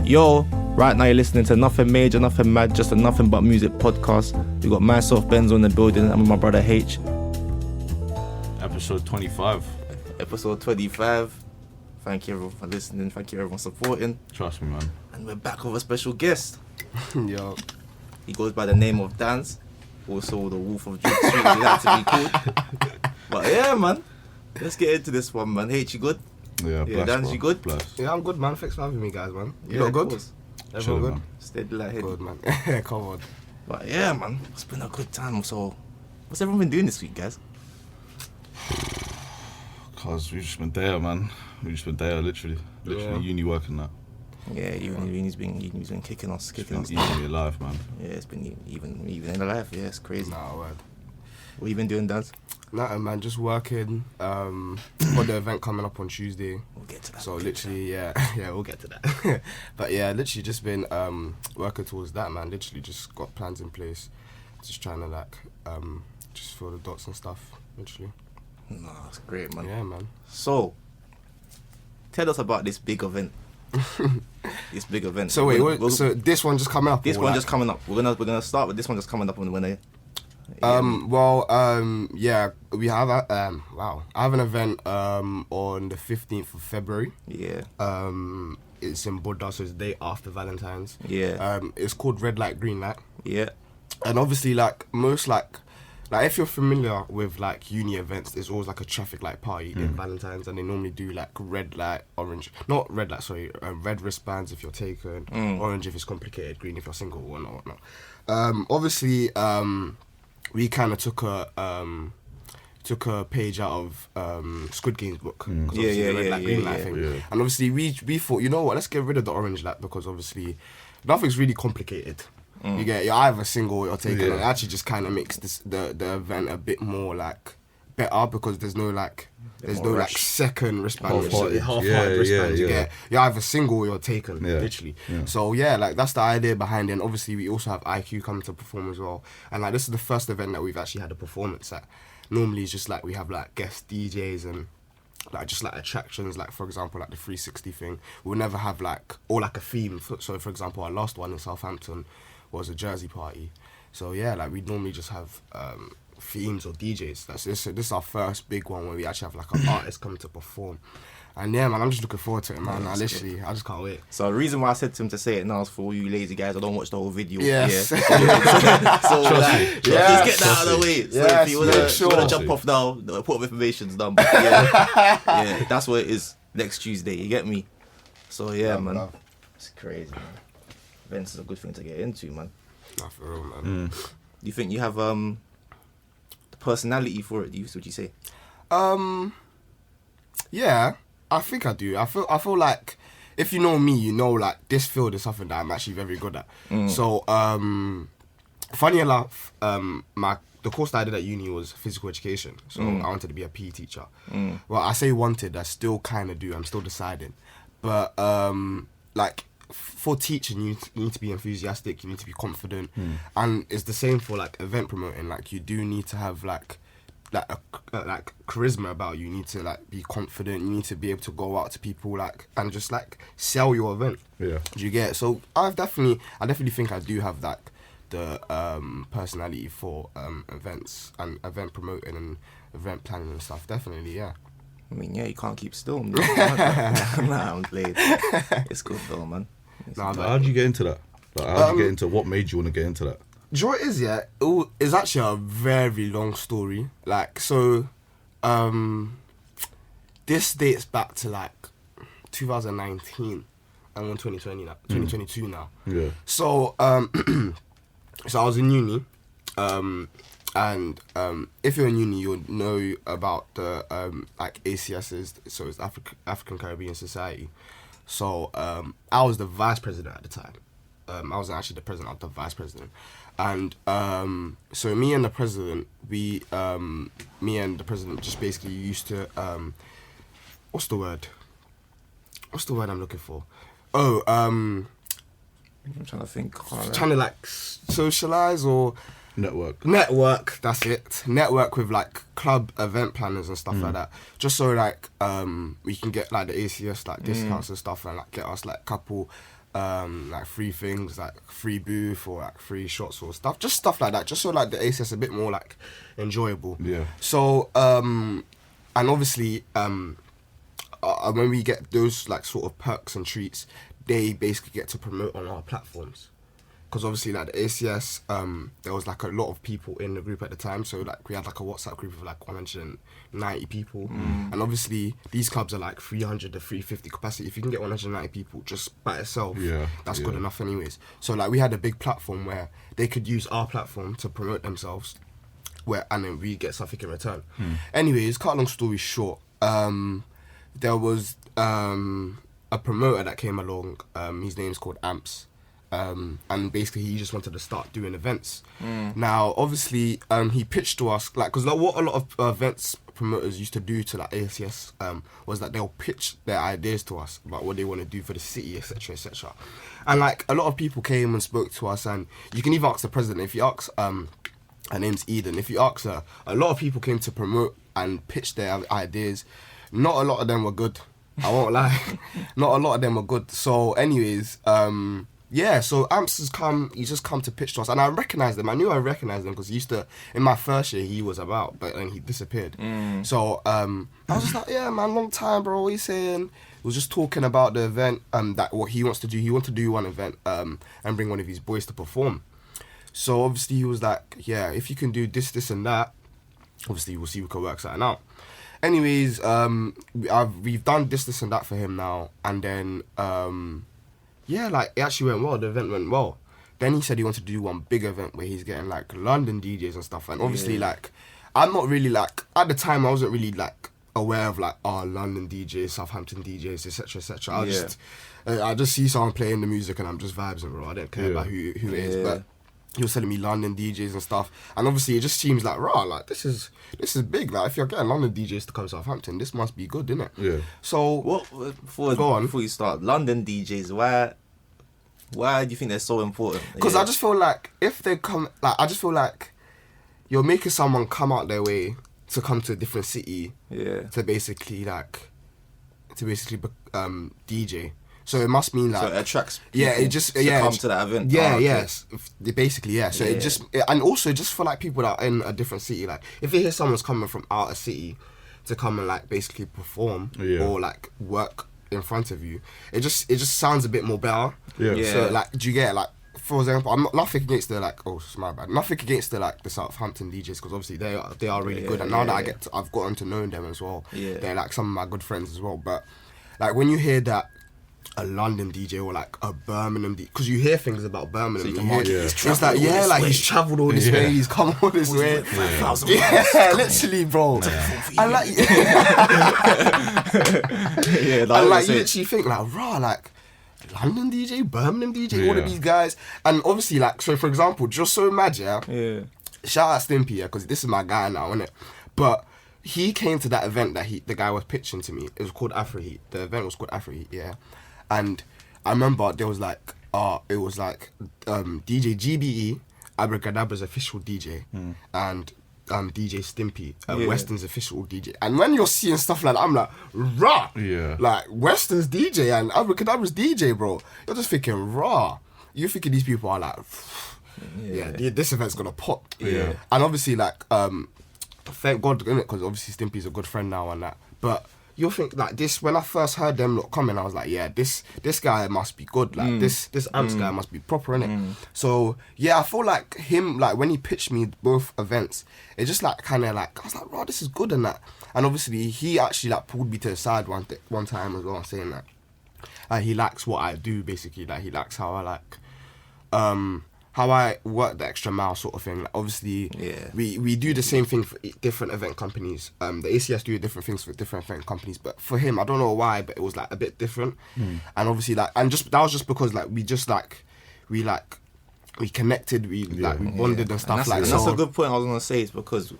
Yo, right now you're listening to Nothing Major, Nothing Mad, just a Nothing But Music podcast. We got myself, Benzo in the building, and with my brother H. Episode 25. Episode 25. Thank you everyone for listening. Thank you everyone for supporting. Trust me, man. And we're back with a special guest. Yo. He goes by the name of Danz. Also the Wolf of Jukes, he like to be called. But yeah, man. Let's get into this one, man. H, you good? Yeah, bless, Danz, bro. you good? Bless. Yeah, I'm good, man. Thanks for having me, guys, man. You Yeah, lot good? course. Everyone Chilling, good? man. Steady like head. Good, man. Come on. But yeah, man. It's been a good time. So, what's everyone been doing this week, guys? Cause we've just been there, man. We've just been there, literally Yeah. uni working that. Yeah, uni's been kicking us It's down. been easy alive, man. Yeah, it's been even in the life. Yeah, it's crazy. Nah, word. What you been doing, Danz? Nothing, man. Just working. Got the event coming up on Tuesday. We'll get to that. So literally, yeah, we'll get to that. But yeah, literally just been working towards that, man. Literally just got plans in place. Just trying to like just fill the dots and stuff. Literally. Nah, it's great, man. Yeah, man. So, tell us about this big event. This big event. So wait, so this one just coming up? This or one like- just coming up. We're gonna start with this one just coming up on when yeah, we have I have an event on the 15th of February. Yeah. It's in Buddha, so it's the day after Valentine's. Yeah. It's called Red Light, Green Light. Yeah. And obviously, like most like if you're familiar with like uni events, there's always like a traffic light party in Valentine's, and they normally do like red light, orange, not red light, sorry, red wristbands if you're taken, orange if it's complicated, green if you're single, whatnot. Obviously, we kind of took a page out of Squid Game's book. 'Cause obviously the red light, green light thing. Yeah. And obviously we thought, you know what, let's get rid of the orange light, because obviously nothing's really complicated. You get, you're either single or you're taken. Yeah. And it actually just kind of makes the event a bit more like better, because there's no like second wristband, half-hearted wristband. You get, you're either single or you're taken, literally. Yeah. So yeah, like that's the idea behind it. And obviously we also have IQ coming to perform as well. And like this is the first event that we've actually had a performance at. Normally it's just like we have like guest DJs and like just like attractions, like for example like the 360 thing. We'll never have like a theme. So for example, our last one in Southampton was a Jersey party. So yeah, like we normally just have themes or DJs. This is our first big one where we actually have like an artist coming to perform. And yeah, man, I'm just looking forward to it, man. I just can't wait. So the reason why I said to him to say it now is for all you lazy guys. I don't watch the whole video. Yes. Yeah. So like, Yeah. just get that out of the way. So Yes, if you wanna, sure. you wanna jump off now, the report of information's done. But yeah, that's what it is next Tuesday. You get me? So yeah, man. Love. It's crazy, man. Events is a good thing to get into, man. Nah, for real, man. Do you think you have the personality for it? Would you say? Yeah, I think I do. I feel like if you know me, you know like this field is something that I'm actually very good at. So funny enough, the course that I did at uni was physical education. So I wanted to be a PE teacher. Well, I say wanted, I still kind of do. I'm still deciding. But like for teaching, you need to be enthusiastic. You need to be confident, and it's the same for like event promoting. Like you do need to have like charisma about you. You need to like be confident. You need to be able to go out to people like and just like sell your event. Yeah. Do you get it? So I definitely think I do have like the personality for events and event promoting and event planning and stuff. Definitely, yeah. I mean, yeah, you can't keep still. Nah, I'm playing. It's good though, man. Nah, How did you get into that? Like, how did you get into, what made you want to get into that? Do you know what it is, yeah? It's actually a very long story. Like, so, this dates back to like 2019. I'm on 2020 now, 2022 now. Yeah. So, so I was in uni, and if you're in uni, you'll know about the like ACSs, so it's African Caribbean Society. So I was the vice president at the time. I wasn't actually the president, I was the vice president. And so me and the president just basically used to what's the word I'm looking for? I'm trying to think. Trying to like socialize or Network, that's it. Network with like club event planners and stuff like that. Just so like we can get like the ACS like discounts and stuff, and like get us like couple like free things, like free booth or like free shots or stuff like that, just so like the ACS a bit more like enjoyable. Yeah. So and obviously when we get those like sort of perks and treats, they basically get to promote on our platforms. Because obviously, like the ACS, there was like a lot of people in the group at the time. So like we had like a WhatsApp group of like 190 people, and obviously these clubs are like 300 to 350 capacity. If you can get 190 people just by itself, that's good enough, anyways. So like we had a big platform where they could use our platform to promote themselves, and then we get something in return. Anyways, cut a long story short, there was a promoter that came along. His name's called Amps. And basically he just wanted to start doing events. Now, obviously, he pitched to us, like, because like, what a lot of events promoters used to do to like ACS was that they'll pitch their ideas to us about what they want to do for the city, etc., etc. And like a lot of people came and spoke to us, and you can even ask the president. If you ask, her name's Eden. If you ask her, a lot of people came to promote and pitch their ideas. Not a lot of them were good. I won't lie. Not a lot of them were good. So, anyways, yeah, so Amps he's just come to pitch to us, and I recognised him. I knew I recognised him because he used to, in my first year, he was about, but then he disappeared. So I was just like, yeah, man, long time, bro, what you saying? He was just talking about the event, that what he wants to do. He wants to do one event, and bring one of his boys to perform. So obviously he was like, yeah, if you can do this, and that, obviously we'll see if we can work something out. Anyways, we've done this, and that for him now, and then, yeah, like, it actually went well. The event went well. Then he said he wanted to do one big event where he's getting, like, London DJs and stuff. And obviously, like, I'm not really, like, at the time, I wasn't really, like, aware of, like, London DJs, Southampton DJs, etc., etc. I just see someone playing the music and I'm just vibing, bro. I don't care about who it is. But he was telling me London DJs and stuff. And obviously, it just seems like, like, this is big. Like, if you're getting London DJs to come to Southampton, this must be good, innit? Yeah. So, before you start, London DJs, why do you think they're so important? Because I just feel like if they come, like, I just feel like you're making someone come out their way to come to a different city, to basically DJ. So it must mean like, so it attracts people to come to that event. Yes, basically, So it just, and also just for like people that are in a different city, like if you hear someone's coming from out of city to come and like basically perform or like work in front of you, it just sounds a bit more better. So like, do you get, like, for example, I'm nothing against the, like, it's my bad, nothing against the, like, the Southampton DJs, because obviously they are really good, and now that I've gotten to know them as well, they're like some of my good friends as well. But like when you hear that a London DJ or like a Birmingham DJ, because you hear things about Birmingham, it's like, he's travelled all this way, he's come all this way, 5,000 literally, bro. And like, and like you literally think like, like, London DJ, Birmingham DJ, all of these guys. And obviously, like, so for example, just so mad, shout out Stimpy, because this is my guy now, isn't it? But he came to that event that the guy was pitching to me. It was called Afro Heat. The event was called Afro Heat, And I remember there was like, it was like DJ GBE, Abracadabra's official DJ, and DJ Stimpy, Weston's official DJ. And when you're seeing stuff like that, I'm like, rah! Like, Weston's DJ and Abracadabra's DJ, bro. You're just thinking, rah. You're thinking these people are like, this event's gonna pop. And obviously, like, thank God, innit? Because obviously Stimpy's a good friend now and that. But you'll think, like, this, when I first heard them coming, I was like, this guy must be good. Like, this Amps guy must be proper, innit? So, I feel like him, like, when he pitched me both events, it just, like, kind of, like, I was like, bro, this is good and that. And obviously, he actually, like, pulled me to the side one time as well, saying that he likes what I do, basically. Like, he likes how I, like, how I work the extra mile sort of thing. Like, obviously, we do the same thing for different event companies. The ACS do different things for different event companies, but for him, I don't know why, but it was like a bit different. And obviously, like, and just that was just because like we connected, we bonded and stuff. And like that's so. a good point I was gonna say. It's because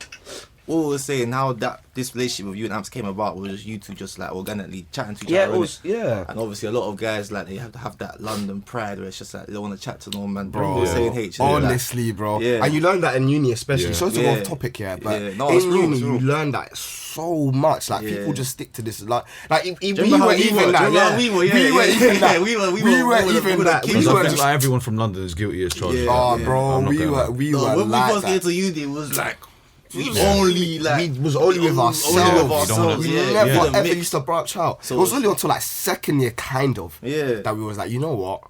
what we were saying, how that this relationship with you and Amps came about was just you two just like organically chatting to each Yeah, other. it was. innit? Yeah. And obviously a lot of guys like they have to have that London pride where it's just like they don't want to chat to no man. Bro, We were saying H. innit? Like, honestly, bro. Yeah. And you learn that in uni, especially. Yeah. Sorry to go Yeah. off topic here, but Yeah. No, it's in real, uni, it's real. you learn that so much. Like, Yeah. people just stick to this. Like we remember how were we even were? that. Do you remember Yeah. how we were? Yeah, We were yeah, even yeah. that. We were even the that. kings. We Because I were think just. like everyone from London is guilty as charged. Yeah. Oh, yeah. bro, I'm not we gonna were lie. like When we first that. came to uni, it was like only like we was only with only ourselves. with You don't wanna- ourselves. We Yeah, never yeah. ever Mix. used to branch out. So it was it's- only until like second year, kind of, Yeah. that we was like, you know what?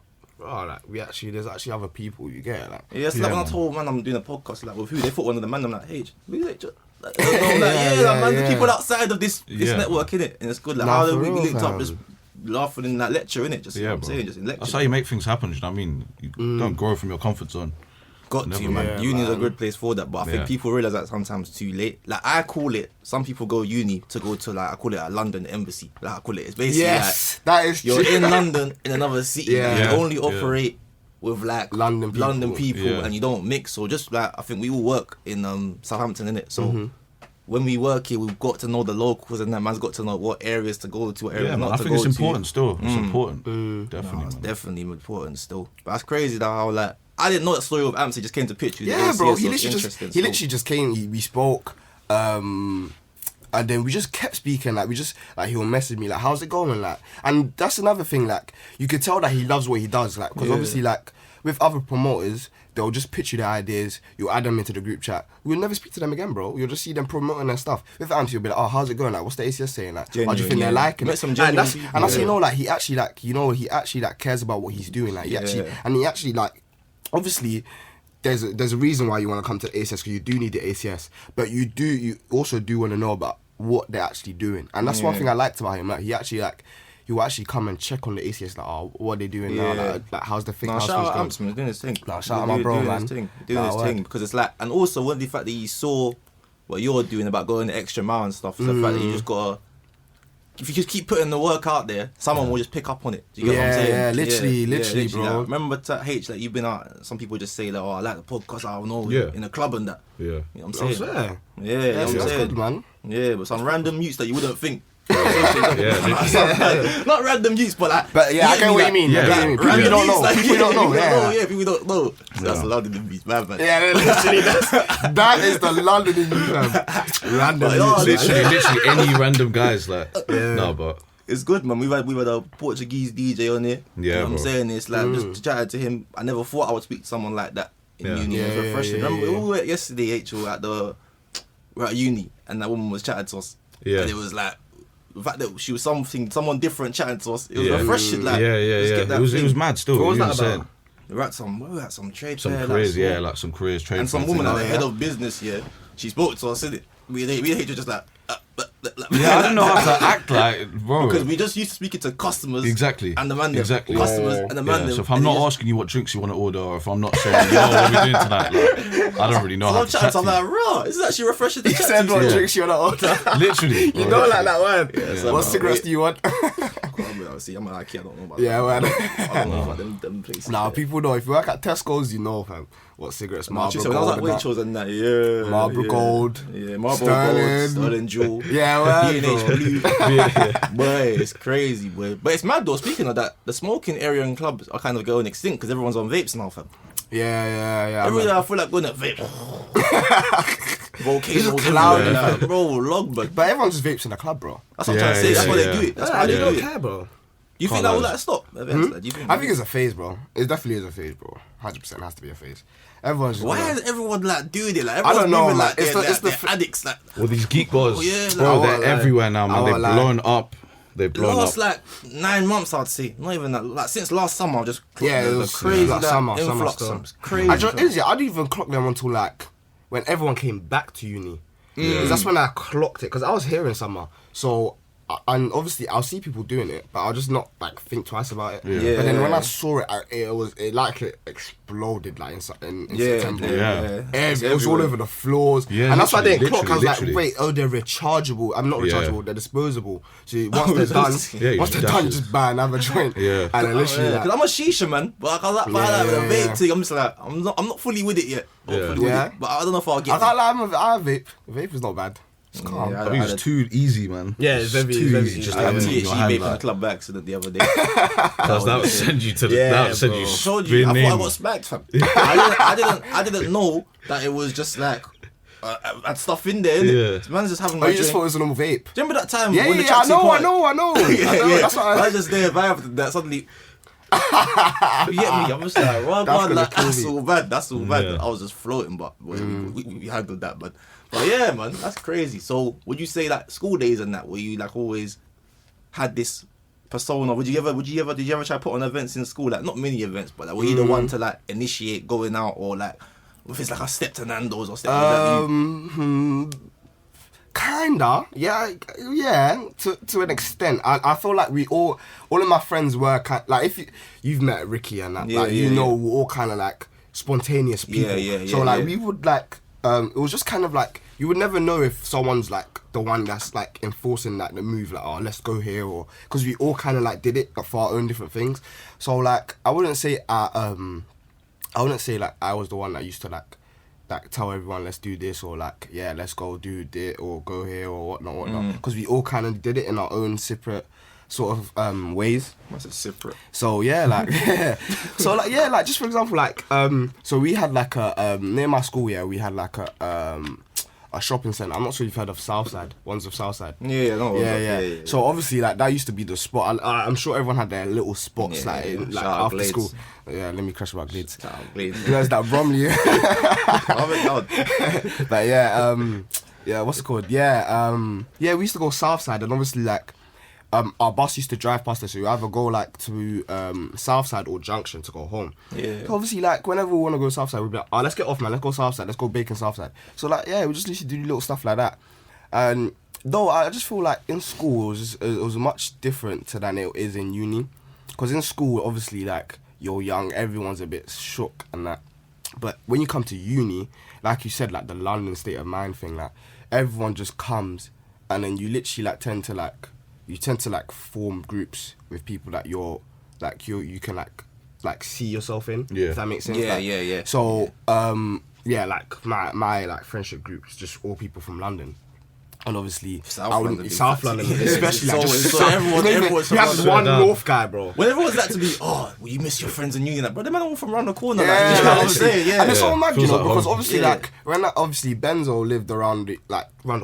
Oh, like there's actually other people you get like. Yeah, it's Yeah, like when I man. told man I'm doing a podcast like with who they thought one of the man. I'm like, hey, who's it? Like, Yeah, man, yeah. the people outside of this Yeah. network innit, and it's good. Like Nah, how for we real, linked up, fam. just laughing in that lecture innit. Just you know what I'm bro. saying, just in lecture. That's how you make things happen. Do you know what I mean? You don't grow from your comfort zone. Got Never to, man. mind. Uni is a Man. good place for that, but I think Yeah. people realize that sometimes too late. Like I call it. Some people go uni to go to like I call it a London embassy. Like I call it. It's basically Yes, that is like you're true. in London in another city. Yeah. Like, Yeah. you only Yeah. operate with like London people. Yeah. and you don't mix. So just like I think we all work in Southampton innit. So. Mm-hmm. When we work here, we've got to know the locals, and that man's got to know what areas to go to, what areas Yeah, man. not I to think go it's to. important still. It's important. Definitely, No, it's man. definitely important still. But that's crazy that how like I didn't know that story of Amps. He just came to pitch you. Yeah, bro. He literally literally just came. We spoke, and then we just kept speaking. Like he would message me like, "How's it going?" Like, and that's another thing. Like, you could tell that he loves what he does. Like, because Yeah. obviously, like with other promoters, they'll just pitch you their ideas. You'll add them into the group chat. We'll never speak to them again, bro. You'll just see them promoting their stuff. With Amps, you'll be like, "Oh, how's it going? Like, what's the ACS saying? Like, how do you Genuine, think they're yeah. liking Met it?" some Like, genuine that's people, and that's yeah. you know, like he actually cares about what he's doing. Like, he actually like, obviously. There's a reason why you want to come to the ACS, because you do need the ACS, but you also do want to know about what they're actually doing, and that's one Yeah. thing I liked about him. Like he will actually come and check on the ACS, like, oh, what are they doing now? Yeah. Like how's the thing? No, how's shout things out going? Amps, man. He's doing his thing. Nah, shout out my bro, doing man. His thing. Doing Nah, his word. thing because it's like, and also one of the fact that he saw what you're doing about going the extra mile and stuff. Is the fact that you just gotta. If you just keep putting the work out there, someone will just pick up on it. Do you get what I'm Yeah, saying? yeah, literally, bro. Like, remember H, like you've been out. Some people just say like, "Oh, I like the podcast. I don't know, Yeah. in a club and that." Yeah. You know what I'm I'm saying? saying. Yeah, you know what I'm That's saying? good, man. Yeah, but some random mutes that you wouldn't think. Yeah, Not random youths, but like. But yeah, I get get me, what you like, mean. yeah, I get what you mean. People random you don't youths, know. like, People you don't know. Yeah. People you don't know. That's London in beats, man. Yeah, literally, that is the London in you, fam. Random. But, yeah, youths. Literally any random guys like. No, but It's good, man. We've had a Portuguese DJ on here. Yeah, You know what I'm bro. saying? It's like just chatting to him. I never thought I would speak to someone like that in Yeah. uni. It was Yeah, refreshing. yeah, Remember, yeah. we were yesterday, HO, we're at uni, and that woman was chatting to us. Yeah. And it was like, the fact that she was someone different chatting to us. It was Yeah. refreshing. Like, yeah. just get that It was thing. mad still. What was you that know what I'm about? saying? We were at some trade Some fair, careers, like, yeah, like some careers, trade and some fairs, woman things at the like head of business, yeah. She spoke to us, innit? We were just like, Yeah, I don't know how to act like, bro. because we just used to speaking to customers. Exactly. And the man them. Exactly. Customers and the man Yeah, them. so if I'm and not they just- asking you what drinks you want to order, or if I'm not saying, yo, what are we doing tonight? Like, I don't really know So how I'm to chatting, chat so I'm to like, raw, this is actually refreshing to He chat said to what you. Yeah. drinks you wanna order. you. Literally. You know, like that word. so What I'm cigarettes like, do you want? See, I'm like, I don't know about Yeah, that. man. I don't know about them places. Nah, people know. If you work at Tesco's, you know, fam. What cigarettes? Marlboro When I was Gold. at and that. Waitrose and that, yeah. Marlboro yeah. Gold, Yeah, Marlboro Sterling. Gold, Sterling Jewel. Yeah, man, B&H bro. Blue. Yeah. Boy, it's crazy, boy. But it's mad though, speaking of that, the smoking area in clubs are kind of going extinct because everyone's on vapes now, fam. Yeah. Every day man. I feel like going to vape. Volcanoes, It's cloudy, everywhere, fam. like, bro, log, But everyone just vapes in the club, bro. That's what I'm trying to say. Yeah, That's why yeah, they do yeah. it. That's why they they do don't it. care, bro. You think Can't that will lie. like stop? Events, like, do you think? I think it's a phase, bro. It definitely is a phase, bro. 100% has to be a phase. Everyone's just Why gonna- is everyone like doing it? Like I don't everyone's know, moving man. like It's they're, the- it's the they're addicts. Like Well, these geek bars, Oh, yeah, like- bro, I they're won't lie. everywhere now, I man. They've won't lie. blown up. They've blown last up. like 9 months, I'd say. Not even that. Like since last summer, I've just clocked Yeah, it the was crazy like that summer influx. still. It's crazy. I didn't even clock them until like when everyone came back to uni. Because that's when I clocked it. Because I was here in summer, so and obviously I'll see people doing it, but I'll just not like think twice about it. Yeah. But then when I saw it, it exploded like in September. It's It was all everywhere. over the floors. Yeah, And that's why I didn't literally, clock. I was literally. like, wait, oh, they're rechargeable. I'm not Yeah. rechargeable. They're disposable. So once they're done, Yeah, you once they're dash done, it. you just buy another joint. Yeah. And then literally, Because like, I'm a shisha man, but I like Yeah, the yeah, vape yeah. thing. I'm just like, I'm not fully with it yet. Not Yeah. fully with Yeah. it, but I don't know if I'll I get can't lie, I vape. Vape is not bad. It's calm. Yeah, I think it's too easy, man. Yeah, it's very- too very easy. Just easy. I had having it in THC your hand, vape in the like, club by accident the other day. Cause that would send you to the. Yeah, that would send bro. you I told you, I spinning. thought I got smacked, fam. I didn't know that it was just like had stuff in there. Innit? Yeah. Man's just having Oh, my you just drink. thought it was a normal vape? Do you remember that time Yeah, when the yeah, I tracksuit know. party? Yeah, that's what I was just there vibing that suddenly. You get me? I'm just like, right, That's man, gonna like, kill that's me. all bad. That's all bad. Yeah. I was just floating, but we handled that, man. But yeah, man, that's crazy. So, would you say like school days and that, where you like always had this persona? Did you ever try to put on events in school? Like not many events, but like, were you the one to like initiate going out, or like if it's like a step to Nando's or step to you? Kinda, yeah. To an extent, I feel like we all of my friends were like if you've met Ricky and that, Yeah, like yeah, you know, yeah. we're all kind of like spontaneous people. Yeah, so like yeah. we would like, it was just kind of like you would never know if someone's like the one that's like enforcing like the move, like, oh, let's go here, or because we all kind of like did it for our own different things. So like I wouldn't say like I was the one that used to like tell everyone let's do this, or like let's go do this or go here or whatnot because we all kind of did it in our own separate sort of ways. What's it separate? So like like just for example, like so we had like a near my school, we had like a shopping centre. I'm not sure if you've heard of Southside, ones of Southside. Yeah, no, Yeah. So obviously, like that used to be the spot. I'm sure everyone had their little spots, Yeah, like yeah. like Shout out after Glades. school. Yeah, let me crash about Glades. Shout out Glades. There's that Bromley. Oh But yeah, what's it called? Yeah, we used to go Southside, and obviously like our bus used to drive past us, so we either go like to Southside or Junction to go home. Yeah. So obviously, like whenever we want to go Southside, we'd be like, oh, let's get off, man. Let's go Southside. Let's go Bacon Southside. So like, yeah, we just literally do little stuff like that. And though I just feel like in school it was much different than it is in uni, because in school obviously like you're young, everyone's a bit shook and that. But when you come to uni, like you said, like the London state of mind thing, like everyone just comes, and then you literally like tend to form groups with people that you can like see yourself in. Yeah. If that makes sense. Yeah, Like, yeah. So like my like friendship group is just all people from London. And obviously, South London, South in fact. London, Yeah, especially like it's just so everyone's you have from one London. North guy, bro. When everyone's like to be, well, you miss your friends in uni, like, bro, them man all from around the corner. Yeah, like, you know what I'm saying? Yeah. And it's all mad, you Feels know, like because home. obviously, Yeah. like when obviously Benzo lived around the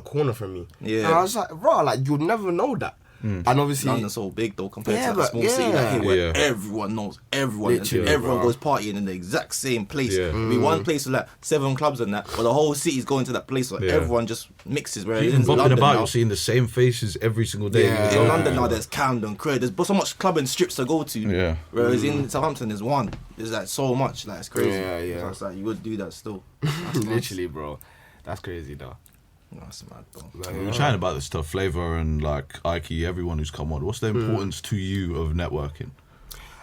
corner from me. Yeah. And I was like, bro, like you'd never know that. And obviously, London's so big though compared Yeah, to like a but small city like here where Yeah. everyone knows everyone and Literally, everyone bro. goes partying in the exact same place. Yeah. It'll be one place with like 7 clubs and that, but the whole city's going to that place where Yeah. everyone just mixes. Where Even in bumping London about, now, you're seeing the same faces every single day. Yeah. You in go- London now there's Camden, Craig, there's so much club and strips to go to. Yeah. Whereas in Southampton there's one. There's like so much, like it's crazy. Yeah. So it's like you would do that still. literally, bro, that's crazy though. That's mad though. Like, We were chatting about this stuff, Flavor and like Ike, everyone who's come on. What's the importance to you of networking?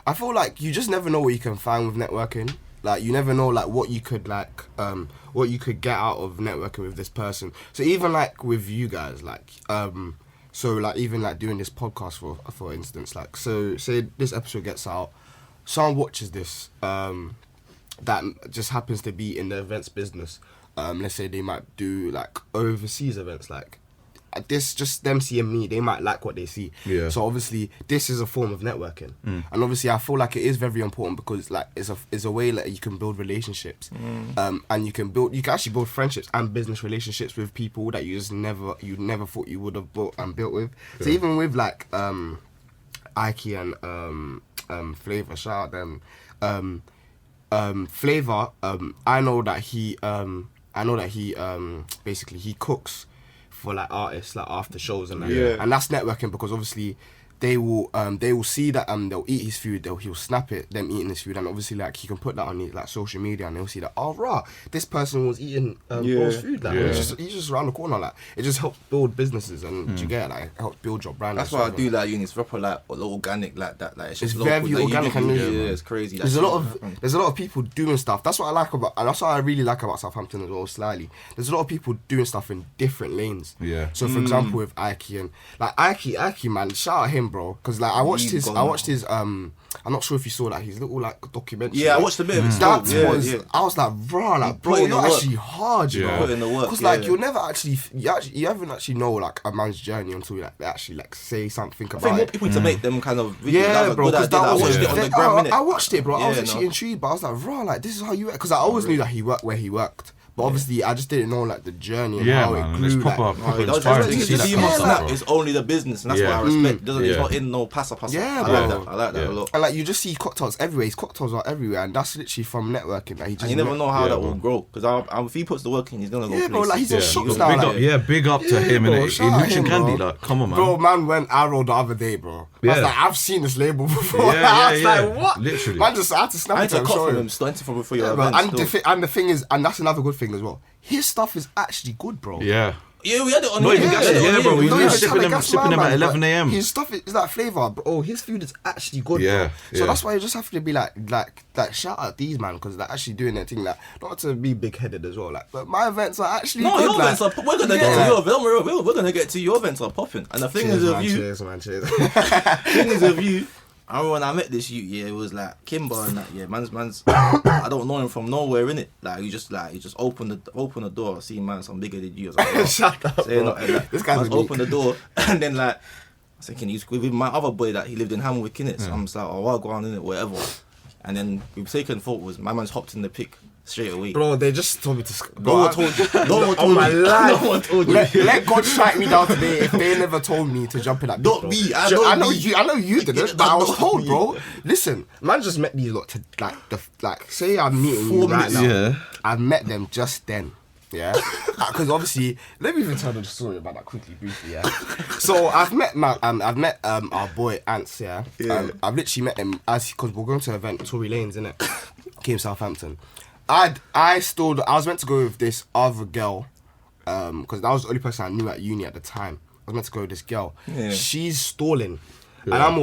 I feel like you just never know what you can find with networking. Like you never know like what you could what you could get out of networking with this person. So even like with you guys, like so like even like doing this podcast for instance, like so say this episode gets out, someone watches this that just happens to be in the events business. Let's say they might do like overseas events, like this, just them seeing me, they might like what they see. Yeah. So obviously this is a form of networking, and obviously I feel like it is very important because like it's a way that you can build relationships, and you can actually build friendships and business relationships with people that you never thought you would have built with. So even with like Ike and Flavor, shout out them. Flavor, I know that he basically he cooks for like artists like after shows and that. Yeah. And that's networking because obviously they will see that they'll eat his food, he'll snap it, them eating his food, and obviously like he can put that on his like social media, and they'll see that, oh rah, this person was eating bro's food, like he's just around the corner, like it just helps build businesses, and you get it, like helps build your brand. That's why I do like unis proper like organic like that, like it's just very local, organic, like, and it's crazy. There's a lot of people doing stuff. That's what I like about, and that's what I really like about Southampton as well. Slightly, there's a lot of people doing stuff in different lanes. Yeah. So for example, with Ike and like Ike man, shout out him, bro, because like I watched his I'm not sure if you saw that, his little like documentary. Yeah, I watched a bit of it. I was like, bro, like bro, you're actually hard, you know. Put in the work. Because like you'll never actually, you haven't actually know like a man's journey until like they actually like say something about it. I think more people to make them kind of videos. Yeah, bro. Because I watched it on the gram, I watched it, bro. I was actually intrigued, but I was like, bro, like this is how you work. Because I always knew that he worked where he worked. But obviously, I just didn't know like the journey and how it grew. It's proper inspiring to see that kind of stuff. It's only the business, and that's what I respect. It's not in no passa. Yeah, I like that a lot. And like you just see cocktails everywhere. His cocktails are everywhere, and that's literally from networking. Like, and you never know how that will grow. Because if he puts the work in, he's gonna go. Yeah, bro. Like he's in shops now. Big up to him. In Lucian Candy, like come on, man. Bro, man went arrow the other day, bro. I was like, I've seen this label before. I was like, what? Literally. Man, I had to snap it and show him. Starting from before your event. And the thing is, and that's another good thing as well. His stuff is actually good, bro. Yeah. Yeah, we had it on Not even here. gas, bro. We were sipping them at 11 but a.m. His stuff is that flavour, bro. His food is actually good, yeah, bro. So that's why you just have to be like shout out these man, because they're actually doing their thing. Like, not to be big headed as well. Like, but my events are actually good. Your events are. We're gonna get to your event. We're gonna get to your events are popping. And the thing is with you. Cheers, man. Cheers. Thing is with you. I remember when I met this youth, it was like Kimber and that, man's I don't know him from nowhere, innit? Like you just open the door, see man, some bigger than you. I was like, shut up, bro. Like, this guy's open the door, and then like, I was thinking he's with my other boy that he lived in Hamwick, innit? So I'm just like, oh, I'll go on, innit, whatever. And then we've taken photos. My man's hopped in the pic straight away. Bro, they just told me to... No one told you. No one told my you. life. No one told you. Let God strike me down today if they never told me to jump in that. Not me. I know you didn't, but I was told, bro. Listen, man just met these lot to say I'm meeting you right now. Yeah. I've met them just then. Yeah, because obviously, let me even tell the story about that briefly. Yeah, so I've met our boy Ants. Yeah, I've literally met them because we're going to an event, Tory Lanes, innit? Came Southampton. I was meant to go with this other girl, because that was the only person I knew at uni at the time. I was meant to go with this girl. Yeah. She's stalling, and I'm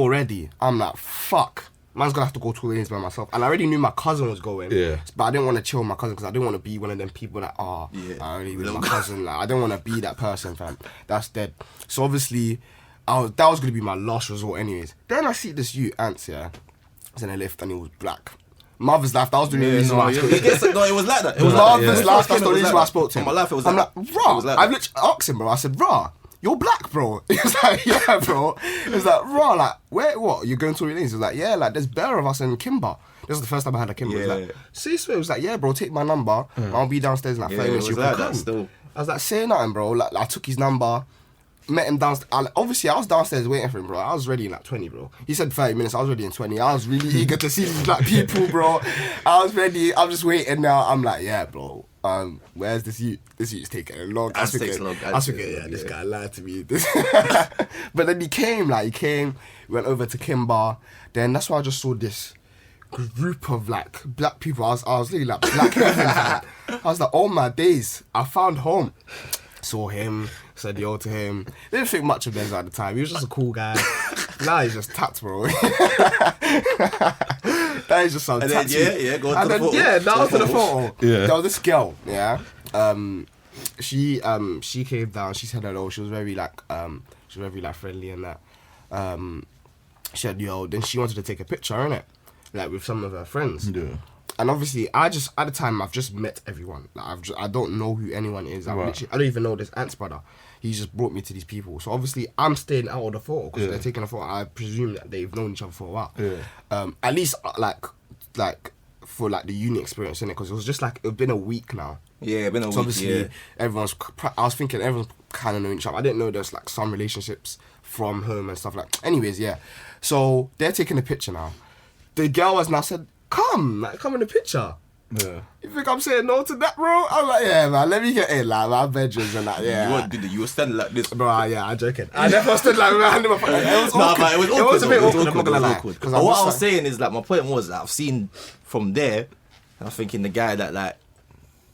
like, fuck. Man's gonna have to go to Lanes by myself. And I already knew my cousin was going. Yeah. But I didn't want to chill with my cousin because I didn't want to be one of them people that, I already with my cousin. Like, I didn't want to be that person, fam. That's dead. So obviously, that was gonna be my last resort anyways. Then I see this Ants, yeah. I was in a lift and he was black. Mother's life, that was the reason why I spoke to him. No, it was like that. It was Mother's life, that's the reason why I spoke to him. On my life, it was I'm like like, rah. I literally asked him, bro. I said, rah. You're black, bro. He was like, yeah, bro. He was like, raw, like, where, what? You're going to Tory Lanes? He was like, yeah, like, there's better of us in Kimber. This was the first time I had a Kimber. He was like, see, so he was like, yeah, bro, take my number. I'll be downstairs in like 30 minutes. You can come. I was like, say nothing, bro. Like, I took his number, met him downstairs. Obviously, I was downstairs waiting for him, bro. I was ready in like 20, bro. He said 30 minutes. I was ready in 20. I was really eager to see these black people, bro. I was ready. I'm just waiting now. I'm like, yeah, bro. Where's this youth? This youth's taking a long. I was thinking, yeah, this guy lied to me. But then he came, went over to Kimber. Then that's why I just saw this group of like black people. I was really like black heaven. I was like, oh my days, I found home. Saw him, said yo to him. Didn't think much of Benzo at the time. He was just a cool guy. Now he's just tapped, bro. That is just some tattoo. Go to the photo. Yeah, that was to the photo. Yeah. There was this girl, yeah. She came down, she said hello, she was very friendly and that. She said yo, then she wanted to take a picture, innit? Like with some of her friends. Yeah. And obviously, at the time, I've just met everyone. Like, I don't know who anyone is. I don't even know this Ant's brother. He just brought me to these people. So obviously, I'm staying out of the photo because they're taking a photo. I presume that they've known each other for a while. Yeah. At least like for like the uni experience, innit? Because it was just like it's been a week now. Yeah, been a week. Obviously, I was thinking everyone's kind of knowing each other. I didn't know there's like some relationships from home and stuff like. Anyways, yeah. So they're taking a picture now. The girl has now said, come in the picture. Yeah. You think I'm saying no to that, bro? I'm like, yeah, man, let me get in, like, my bedrooms and that, yeah. You weren't, did you? You were standing like this. Bro, yeah, I'm joking. I never stood like, man, it was awkward. But it was awkward. It was a bit awkward, I'm not gonna lie. Awkward. 'Cause But I'm what just I was like- saying is, like, my point was that I've seen from there, and I'm thinking the guy that, like,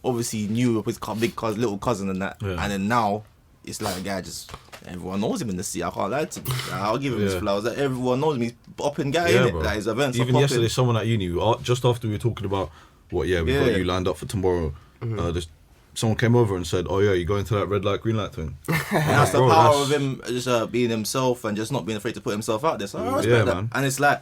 obviously knew of his little cousin and that, Yeah. and then now it's like a guy just everyone knows him in the city. I can't lie to you. Like, I'll give him his Yeah. flowers. Like, everyone knows him. He's popping guy in it. bro. Like his events. Even are yesterday, popping. someone at uni, just after we were talking about we got you lined up for tomorrow. Someone came over and said, "Oh yeah, you going to that red light, green light thing?" And that's the Bro, power that's- of him just being himself and just not being afraid to put himself out there. So I respect Yeah, that. man. And it's like,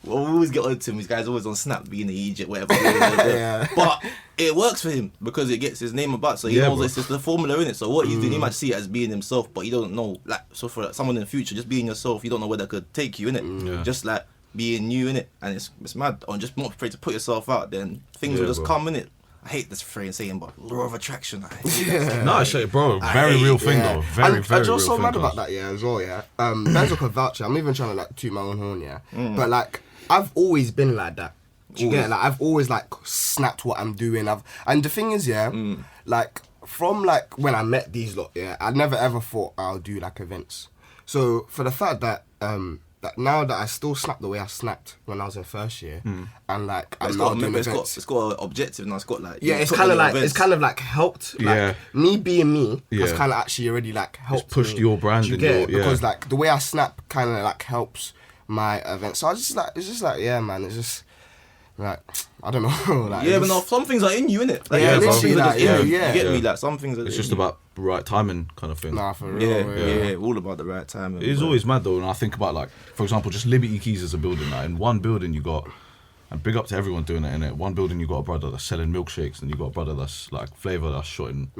well, we always get on to him. These guys always on Snap being the Egypt, whatever. Yeah. But it works for him because it gets his name about. So he Yeah, knows bro. it's just the formula in it. So what he's doing, he might see it as being himself, but you don't know. Like, so for someone in the future, just being yourself, you don't know where that could take you in it. Yeah. Just like being you in it, and it's mad. Or just not afraid to put yourself out. Then things Yeah, will just bro. come in it. I hate this phrase saying, but law of attraction. I hate that. No, shit, bro. Very hate- real thing Yeah. though. Very, and very I'm real just so thing. mad about cuz. that, yeah, as well, yeah. Benzo could vouch. I'm even trying to like toot my own horn, yeah. But like, I've always been like that. Do you get it? Like, I've always like snapped what I'm doing. And the thing is, yeah, like from like when I met these lot, yeah, I never ever thought I'll do like events. So for the fact that that now that I still snap the way I snapped when I was in first year, and like I'm It's now got, doing remember, events. it's got an objective now. It's got like Yeah, you it's put kind of on like your it's events. kind of like helped. Like, Yeah. me being me has Yeah. kind of actually already like helped. pushed me. your brand Do you and get your- it? yeah. Because like the way I snap kind of like helps my event. So I just like it's just like yeah, man. It's just like I don't know. Like, Yeah, it's but no, just- some things are in you, innit? Like, Yeah, some literally, things are like, just in yeah, you. You get yeah. me? Like, some things are It's in just you. about right timing kind of thing. Nah, for real. Yeah, all about the right time. It is always mad though, and I think about like, for example, just Liberty Keys as a building. Like in one building you got, and big up to everyone doing it in it. One building you got a brother that's selling milkshakes, and you got a brother that's like flavour that's shotting,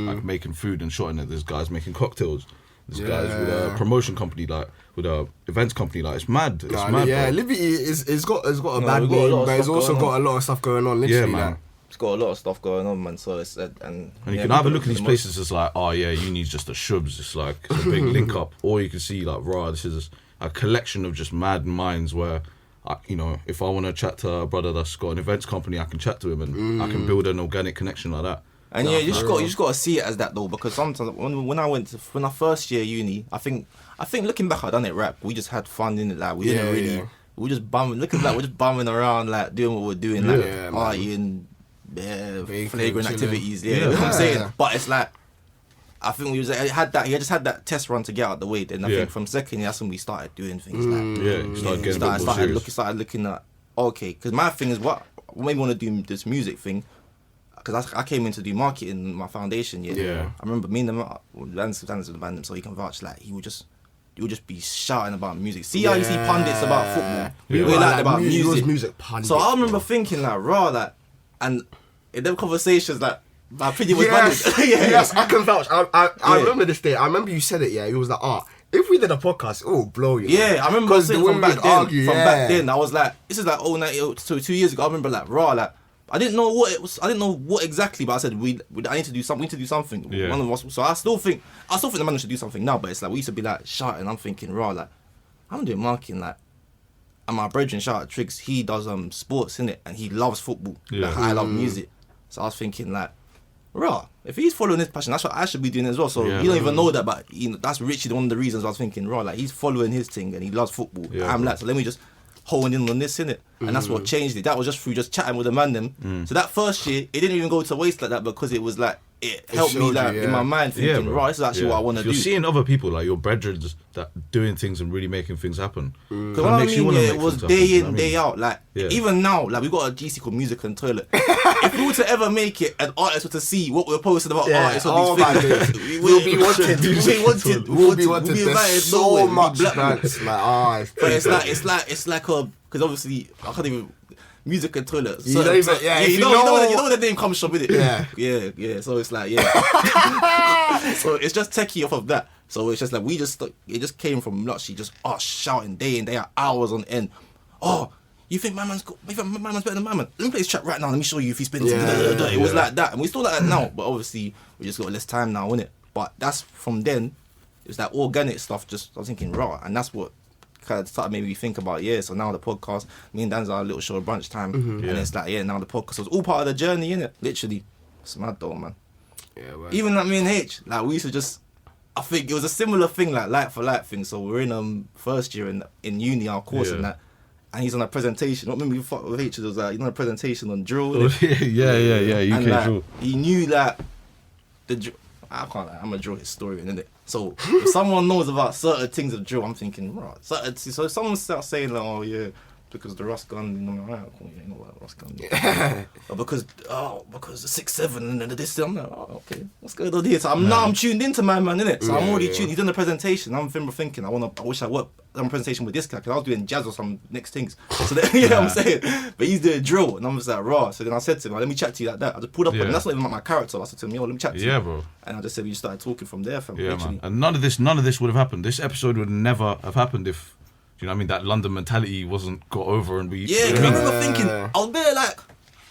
like making food and shotting it. There's guys making cocktails. There's guys with a promotion company, like with a events company. Like it's mad. It's Nah, mad. yeah, bro. Liberty is got a No, bad we've got a lot name, of but it's stuff also going got a lot of stuff going on. Literally, Yeah, man. like, It's got a lot of stuff going on, man. So it's and And you yeah, can either people look at these the places as like, oh yeah, uni's just a shubs, it's like it's a big link up, or you can see like, raw, this is a collection of just mad minds where, you know, if I want to chat to a brother that's got an events company, I can chat to him and I can build an organic connection like that. And yeah, you just got to see it as that though, because sometimes when I first year uni, I think looking back, I done it rap. We just had fun in it, like we didn't really. yeah. We just bumming. Looking like we're just bumming around, like doing what we're doing, like Yeah, man. partying, Baking, flagrant chilling. activities. Yeah, Yeah, you know what I'm yeah. saying. But it's like, I think he just had that test run to get out the way. Then I Yeah. think from second year, that's when we started doing things like. Yeah, you start getting a bit more serious. Started looking at okay, because my thing is what made me want to do this music thing. Because I came in to do marketing in my foundation year. Yeah. I remember me and them, Danz was the band, so he can vouch. Like he would just be shouting about music. See how you see pundits about football. Yeah. We're like about music. music. Music pundits, So I remember bro. thinking like raw, like, and in them conversations, like my opinion was Yes, banded. Yeah. yes, I can vouch. I Yeah. remember this day. I remember you said it. Yeah, it was like, if we did a podcast, it will blow you. Yeah, I remember saying from back then. argue, From yeah. back then, I was like, this is like 2 years ago. I remember like raw, like I didn't know what it was. I didn't know what exactly, but I said I need to do something. We need to do something. Yeah. One of us. So I still think the man should do something now. But it's like we used to be like shouting. I'm thinking raw, like I'm doing marketing, like. And my brethren, shout out Triggs, he does sports in it, and he loves football. Yeah. Like I love music. So I was thinking like, raw. If he's following his passion, that's what I should be doing as well. So Yeah. you don't even know that, but that's literally one of the reasons I was thinking, raw. Like he's following his thing and he loves football. Yeah, I'm bro. like, so let me just hone in on this, innit? And that's what changed it. That was just through just chatting with the man them. So that first year, it didn't even go to waste like that because it was like it helped me showed like you, in my mind thinking, bro. right, this is actually what I want to do. You're seeing other people like your brethren that doing things and really making things happen. Because what I mean, yeah, it was day in, day out. Like, Yeah. even now, like, we got a GC called Music and Toilet. If we were to ever make it, an artist were to see what we're posting about Yeah. artists on Oh these my things, days. We'll be wanted. We'll be wanted. There's invited so nowhere. We'll much be blackballed. grants. Like, But it's like because obviously, I can't even. Music and Toilet. You don't even- yeah, if you you know know- where the name comes from, innit? Yeah. Yeah. So it's like, yeah. So it's just techie off of that. So it's just like it just came from literally just us shouting day in, day out, hours on end. Oh, you think my man's better than my man? Let me play his track right now. Let me show you if he's been. It was like that, and we still like that now. But obviously, we just got less time now, innit? But that's from then. It's that organic stuff. Just I was thinking raw, and that's what kind of started making me think about, so now the podcast, me and Danz are a little show of brunch time, and it's like, now the podcast was all part of the journey, innit? Literally. It's mad though, man. Yeah, well. Even like me and H, like we used to just, I think it was a similar thing, like for like thing. So we're in first year in uni, our course and that, and he's on a presentation. What made me fuck with H was like, he's on a presentation on drill. yeah, UK and, like, drill. he knew that the drill, I'm a drill historian, innit? So if someone knows about certain things of drill, I'm thinking, right. So if someone starts saying like, oh yeah, because the Rust gun, you know, you know what Rust gun. Or because the 6-7 and this, I'm like, oh, okay, what's going on here? So I'm tuned into my man, innit? So I'm already tuned. He's in the presentation. I'm thinking, I wish I worked on a presentation with this guy, because I was doing jazz or some next things. So then, you know what I'm saying? But he's doing drill, and I'm just like, raw. So then I said to him, let me chat to you like that. I just pulled up on him. That's not even like my character. I said to him, let me chat to you. Yeah, bro. And I just said, we just started talking from there, fam. Yeah, literally. man. And none of this would have happened. This episode would never have happened if, you know what I mean, that London mentality wasn't got over and we... Yeah, you know I what I mean? remember thinking, I was there like,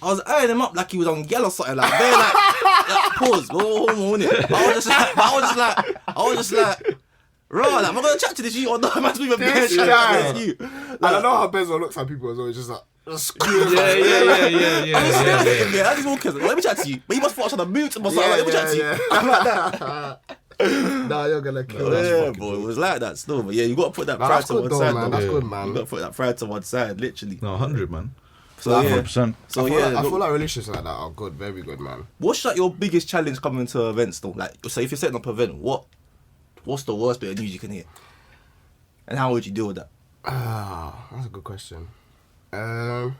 I was eyeing him up like he was on yellow or something, like, there like pause, innit? I was just like, right, like, am I gonna chat to this you or not? Am I just even bare chat to this you? And I know how Benzo looks at people as well. It's just like, Yeah. I'm just staring at him, yeah. I just walk in, let me chat to you. But he must thought I was trying to mute him or something, let me chat to you. I'm like that. Nah, you're gonna kill us. Yeah, boy, it was like that still. But yeah, you gotta put that pride That's to good one though, side, man. though. That's good, man. You gotta put that pride to one side, literally. No, 100, man. So yeah, 100%. so I yeah, feel like relationships like that are good, very good, man. what's like your biggest challenge coming to events though? Like, so if you're setting up an event, what's the worst bit of news you can hear? And how would you deal with that? That's a good question. There's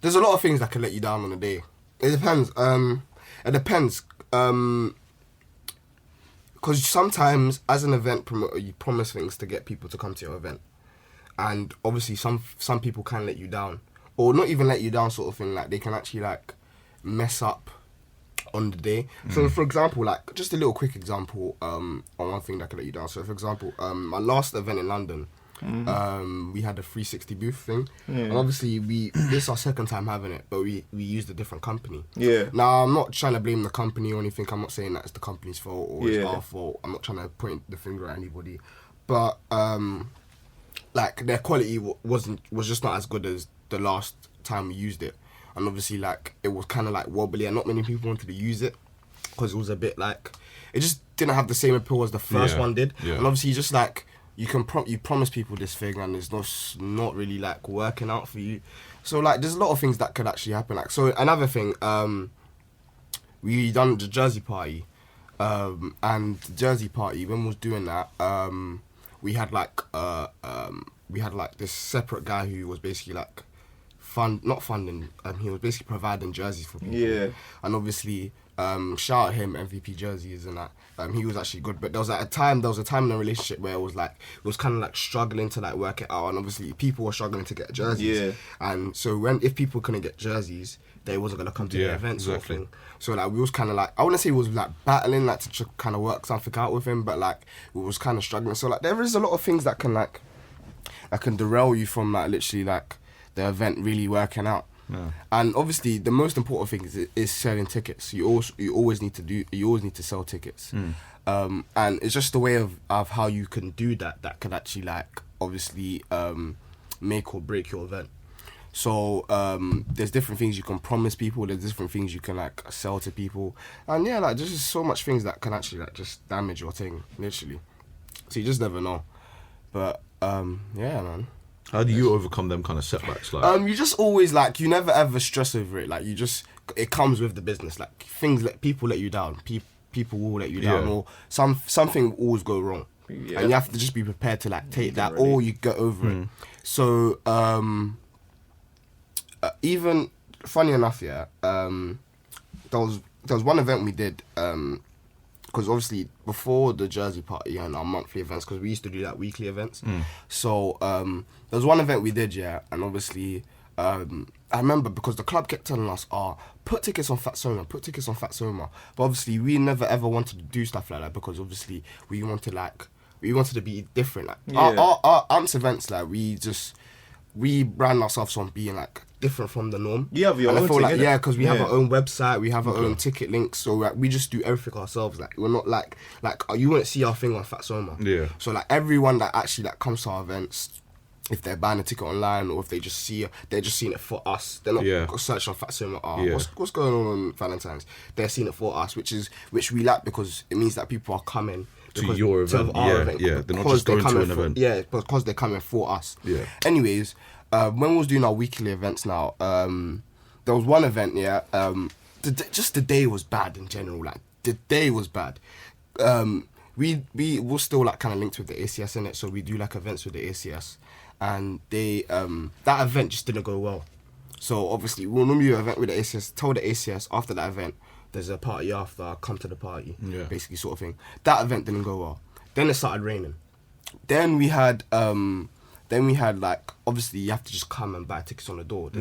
a lot of things that can let you down on a day. It depends. Because sometimes, as an event promoter, you promise things to get people to come to your event, and obviously some people can let you down, or not even let you down, sort of thing. Like they can actually like mess up on the day. So for example, like just a little quick example on one thing that can let you down. So for example, my last event in London, we had a 360 booth thing, and obviously this is our second time having it, but we used a different company. Yeah. Now I'm not trying to blame the company or anything. I'm not saying that it's the company's fault or it's our fault. I'm not trying to point the finger at anybody, but like their quality was just not as good as the last time we used it, and obviously like it was kind of like wobbly, and not many people wanted to use it because it was a bit like it just didn't have the same appeal as the first one did, and obviously just like. You promise people this thing and it's not really like working out for you. So like there's a lot of things that could actually happen. Like so another thing, we done the Jersey party, and the Jersey party when we was doing that, we had like this separate guy who was basically like not funding. He was basically providing jerseys for people. Yeah. And obviously, shout out him, MVP jerseys and that. He was actually good, but there was a time in the relationship where it was kind of like struggling to like work it out, and obviously people were struggling to get jerseys. Yeah. And so if people couldn't get jerseys, they wasn't gonna come to the event sort of thing. So like we was kind of like, I wouldn't say we was like battling like to kind of work something out with him, but like we was kind of struggling. So like there is a lot of things that can derail you from like literally like the event really working out. Yeah. And obviously the most important thing is selling tickets. You always need to sell tickets. And it's just the way of how you can do that can actually like obviously make or break your event. So there's different things you can promise people, there's different things you can like sell to people, and yeah, like there's just so much things that can actually like just damage your thing, literally. So you just never know. But yeah, man. How do you overcome them kind of setbacks? Like, you just always like, you never ever stress over it. Like it comes with the business. Like things like people let you down. People will let you down, or something will always go wrong, and you have to just be prepared to like take that, or you get over it. So even funny enough, there was one event we did. Because obviously before the Jersey party and our monthly events, because we used to do like weekly events. So there was one event we did, and obviously I remember because the club kept telling us, put tickets on Fat Soma. But obviously we never ever wanted to do stuff like that, because obviously we wanted to be different. Like our AMPS events, like we brand ourselves on being like different from the norm. You have your and own I feel thing, like, innit? yeah, because we have Yeah. our own website, we have our own ticket links, so like, we just do everything ourselves. Like we're not like you wouldn't see our thing on Fat Soma. Yeah. So like everyone that actually like comes to our events, if they're buying a ticket online or if they just see, they're just seeing it for us. They're not searching on Fat Soma. What's going on Valentine's? They're seeing it for us, which we like because it means that people are coming to your event. our They're not because just going to an for, event. Yeah, because they're coming for us. Yeah. Anyways, when we was doing our weekly events now, there was one event, just the day was bad in general. Like the day was bad. We were still like kind of linked with the ACS in it, so we do like events with the ACS, and they that event just didn't go well. So obviously we'll normally do an event with the ACS. Told the ACS after that event, there's a party after. Come to the party, basically sort of thing. That event didn't go well. Then it started raining. Then we had like, obviously you have to just come and buy tickets on the door.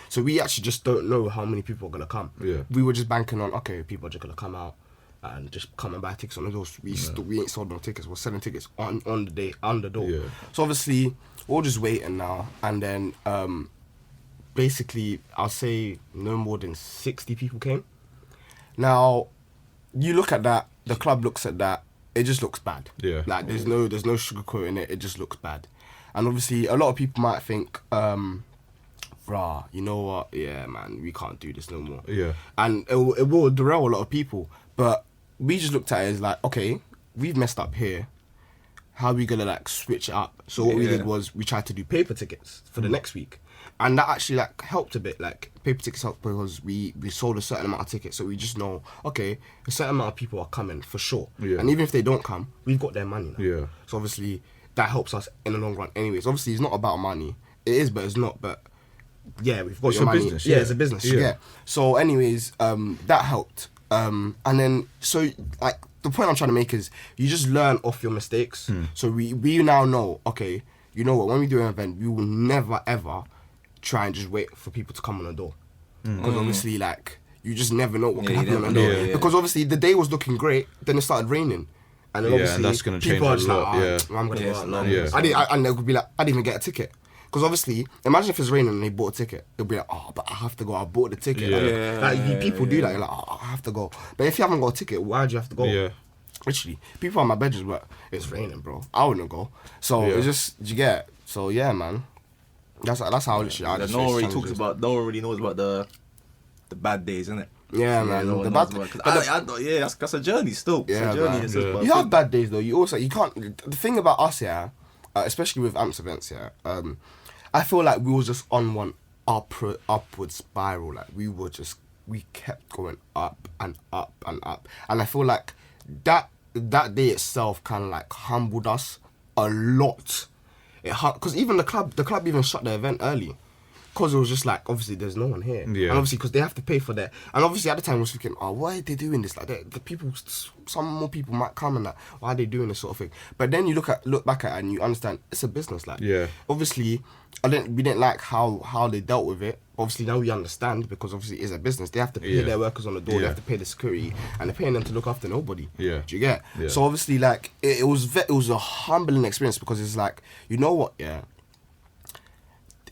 So we actually just don't know how many people are gonna come. Yeah. We were just banking on, okay, people are just gonna come out and just come and buy tickets on the door. So we ain't sold no tickets. We're selling tickets on the day, on the door. Yeah. So obviously we're just waiting now, and then basically I'll say no more than 60 people came. Now you look at that, the club looks at that, it just looks bad. Yeah. Like there's no sugarcoat in it. It just looks bad. And obviously a lot of people might think, rah, you know what? Yeah, man, we can't do this no more. Yeah. And it will derail a lot of people. But we just looked at it as like, okay, we've messed up here. How are we gonna like switch it up? So what we did was we tried to do paper tickets for the next week. And that actually like helped a bit. Like paper tickets helped because we sold a certain amount of tickets, so we just know, okay, a certain amount of people are coming for sure. Yeah. And even if they don't come, we've got their money now. Yeah. So obviously that helps us in the long run. Anyways, obviously it's not about money. It is, but it's not. But yeah, we've got It's your a money. business, Yeah, yeah. it's a business. Yeah. Yeah. So anyways, that helped. And then so like the point I'm trying to make is you just learn off your mistakes. So we now know, okay, you know what, when we do an event, we will never ever try and just wait for people to come on the door. Because obviously like you just never know what can happen on the door. Because obviously the day was looking great, then it started raining. And then obviously and that's gonna change people are a just lot, like, yeah. I'm gonna go out now. Yeah. And they would be like, I didn't even get a ticket. Because obviously, imagine if it's raining and they bought a ticket. They'll be like, oh, but I have to go. I bought the ticket. People do that. You're like, oh, I have to go. But if you haven't got a ticket, why do you have to go? Yeah. Literally, people on my bedrooms were, it's raining, bro. I wouldn't go. So it's just, you get it? So yeah, man. That's how literally I just No one really face talks challenges. about. No one really knows about the bad days, innit? Yeah, man. No one The knows bad, about- 'cause but that's a journey still. It's Yeah, a journey. man. It's just- you have bad days though. You can't. The thing about us, especially with AMPS events, I feel like we was just on one upward spiral. Like we kept going up and up and up, and I feel like that day itself kind of like humbled us a lot. Because even the club even shut the event early. Because it was just like, obviously there's no one here. Yeah. And obviously because they have to pay for that. And obviously at the time I was thinking, oh, why are they doing this? Like the people, some more people might come and like, why are they doing this sort of thing? But then you look back at it and you understand it's a business. Like, obviously we didn't like how they dealt with it. Obviously now we understand because obviously it's a business. They have to pay their workers on the door. They have to pay the security, and they're paying them to look after nobody. Yeah. Do you get? Yeah. So obviously like it was a humbling experience because it's like, you know what? Yeah.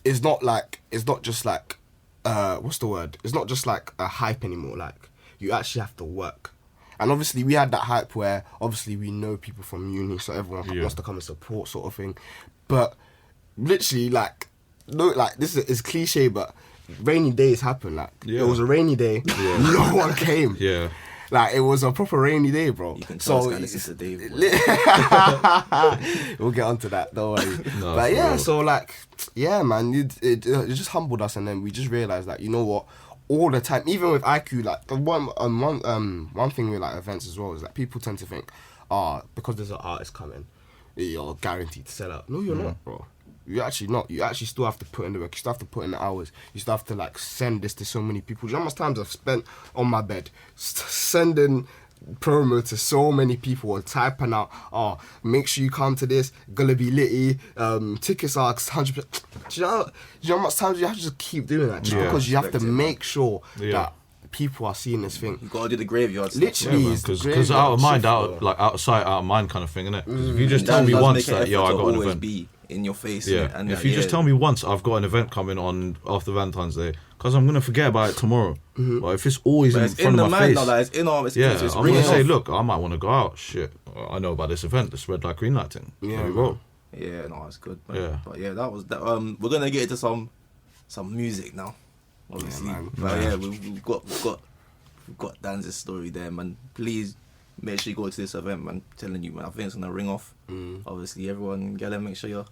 It's not just like what's the word? It's not just like a hype anymore. Like you actually have to work. And obviously we had that hype where obviously we know people from uni, so everyone wants to come and support sort of thing. But literally like this is cliche, but rainy days happen. Like it was a rainy day, no one came. Yeah. Like it was a proper rainy day, bro. You can tell it's a day. We'll get onto that, don't worry. No, but yeah, real. so like, yeah, man, it just humbled us, and then we just realized that, you know what, all the time, even with IQ, like the one thing with like events as well is that people tend to think, because there's an artist coming, you're guaranteed to sell out. No, you're not, bro. You're actually not. You actually still have to put in the work. You still have to put in the hours. You still have to like send this to so many people. Do you know how much times I've spent on my bed sending promo to so many people and typing out, make sure you come to this, gonna be litty, tickets are 100%. Do you know how much times you have to just keep doing that? Just because you have to make sure that people are seeing this thing. You gotta do the graveyard stuff. Literally, because out of mind, out of sight, out of mind kind of thing, innit? If you just tell me once that, I got an event. in your face. Yeah, And if you just tell me once I've got an event coming on after Valentine's Day, because I'm gonna forget about it tomorrow. But if it's always in front of my face, it's in our, it's yeah, it's I'm ringing gonna say, off. look, I might want to go out. Shit, I know about this event, this red light, green light thing. Yeah, There we go. Yeah, no, it's good. Man. Yeah. But yeah, that was that. We're gonna get into some music now, obviously. man. But yeah, we've got Danz's story there, man. Please make sure you go to this event, man. I'm telling you, man. I think it's gonna ring off. Obviously, everyone, get them. Make sure you're.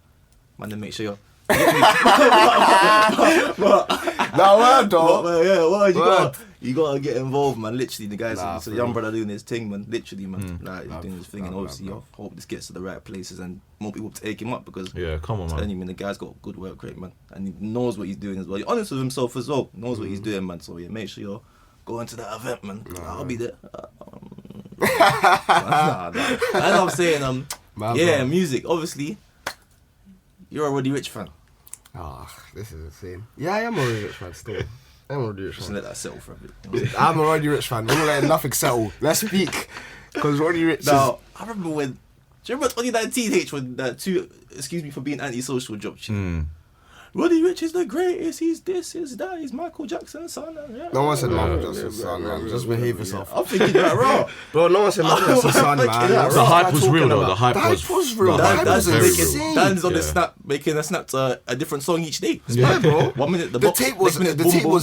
No word, dog. But yeah, Word. you gotta get involved, man. Literally, the guys, Nah, it's a for young real. brother doing his thing, man. Literally, man. Like he's Nah, doing his thing, nah, and nah, obviously, nah. I hope this gets to the right places and more people take him up because. Yeah, come on, Telling man. you, man, the guy's got good work rate, man, and he knows what he's doing as well. He's honest with himself as well. Knows what he's doing, man. So yeah, make sure you're going to that event, man. I'll be there. Nah. As I'm saying, Man, bro. music. Obviously, you're a Roddy Rich fan. This is insane. Yeah, I am a Roddy Rich fan still. I'm a Roddy Rich Just fan. let that settle for a bit. You know what I'm saying? I'm a Roddy Rich fan. We're not letting nothing settle. Let's speak. Because Roddy Rich Now, I remember when. Do you remember 2019 when that two, excuse me for being antisocial, dropped you? Roddy Rich is the greatest. He's this, he's that. He's Michael Jackson's son. Yeah. No one said Michael Jackson's son, man. Just behave yourself. I'm thinking that raw. Bro, no one said Michael Jackson's son, man. The What's The this hype guy was real talking though. about? The hype was real. the The hype hype was was very insane. real. Dan's on the Yeah. snap, making a snap to a different song each day. Yeah, bro. 1 minute, The box, tape was next minute, boom, boom.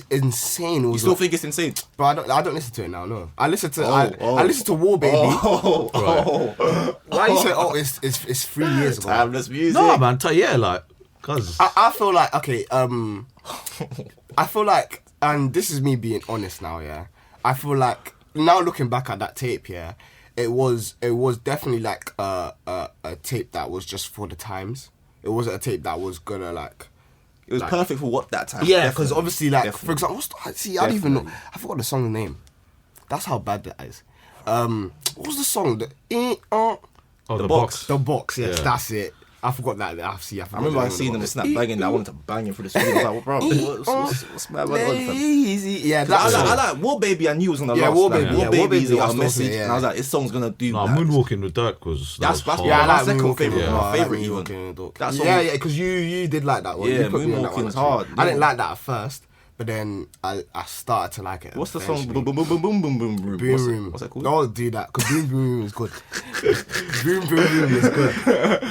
insane. It You was still like, think it's insane? bro, I don't listen to it now. No, I listen to Oh. I listen to War Baby. Oh, Why you say it's 3 years ago? timeless music. No, man. Yeah, like, cause I feel like okay. I feel like, and this is me being honest now. Yeah, I feel like now looking back at that tape. Yeah, it was definitely like a tape that was just for the times. It wasn't a tape that was gonna like. It was perfect for what that time. Yeah, because Definitely. obviously, like, Definitely. for example, I don't even know. Definitely. I forgot the song name. That's how bad that is. What was the song? oh, the box. The box, yes, Yeah. that's it. I forgot that. I remember I seen them snap banging that. I wanted to bang him through the screen. I was like, well, bro, what's my bad? Easy. Yeah, I that's like War Baby. I knew it was on the Yeah, last. War like, Baby, War yeah, Baby War Baby, is our I was message, yeah. and I was like, this song's gonna do. No, that. Moonwalking with Dirk was. That's hard. my like second Moonwalking, favorite. yeah. My I like favorite even. Moonwalking, dog. That song. Yeah, because you did like that one. Yeah, You put me on that one, Moonwalking's actually. hard. I didn't like that at first, but then I started to like it. What's the song? eventually. Boom, boom, boom, boom, boom, boom, boom. Boom Room. What's that called? Don't do that, because Boom Boom is good. Boom Boom is good.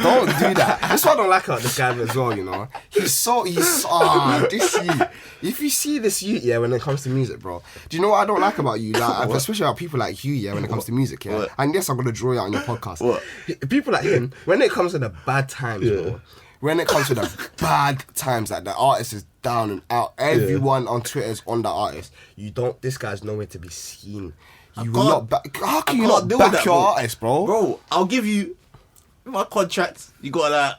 Don't do that. That's why I don't like about this guy as well, you know. This you. If you see this you, yeah, when it comes to music, bro. Do you know what I don't like about you? Like, especially about people like you, yeah, when it comes to music, yeah. What? And yes, I'm going to draw you out on your podcast. What? People like him, when it comes to the bad times, bro. When it comes to the bad times, like the artist is down and out, everyone on Twitter is on the artist. This guy's nowhere to be seen. You will not back. How can you not back your artist, bro? Bro, I'll give you my contract. You got like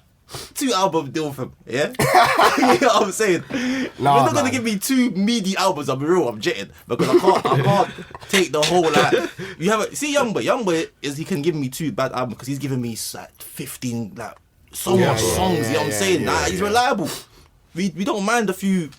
2 album deal for him, yeah? You know what I'm saying? You're not gonna give me 2 meaty albums. I'll be real, I'm jetting because I can't take the whole like. You have see Youngboy is he can give me 2 bad albums because he's giving me like 15 like so much songs. You know what I'm saying? Nah, he's reliable. We don't mind a few.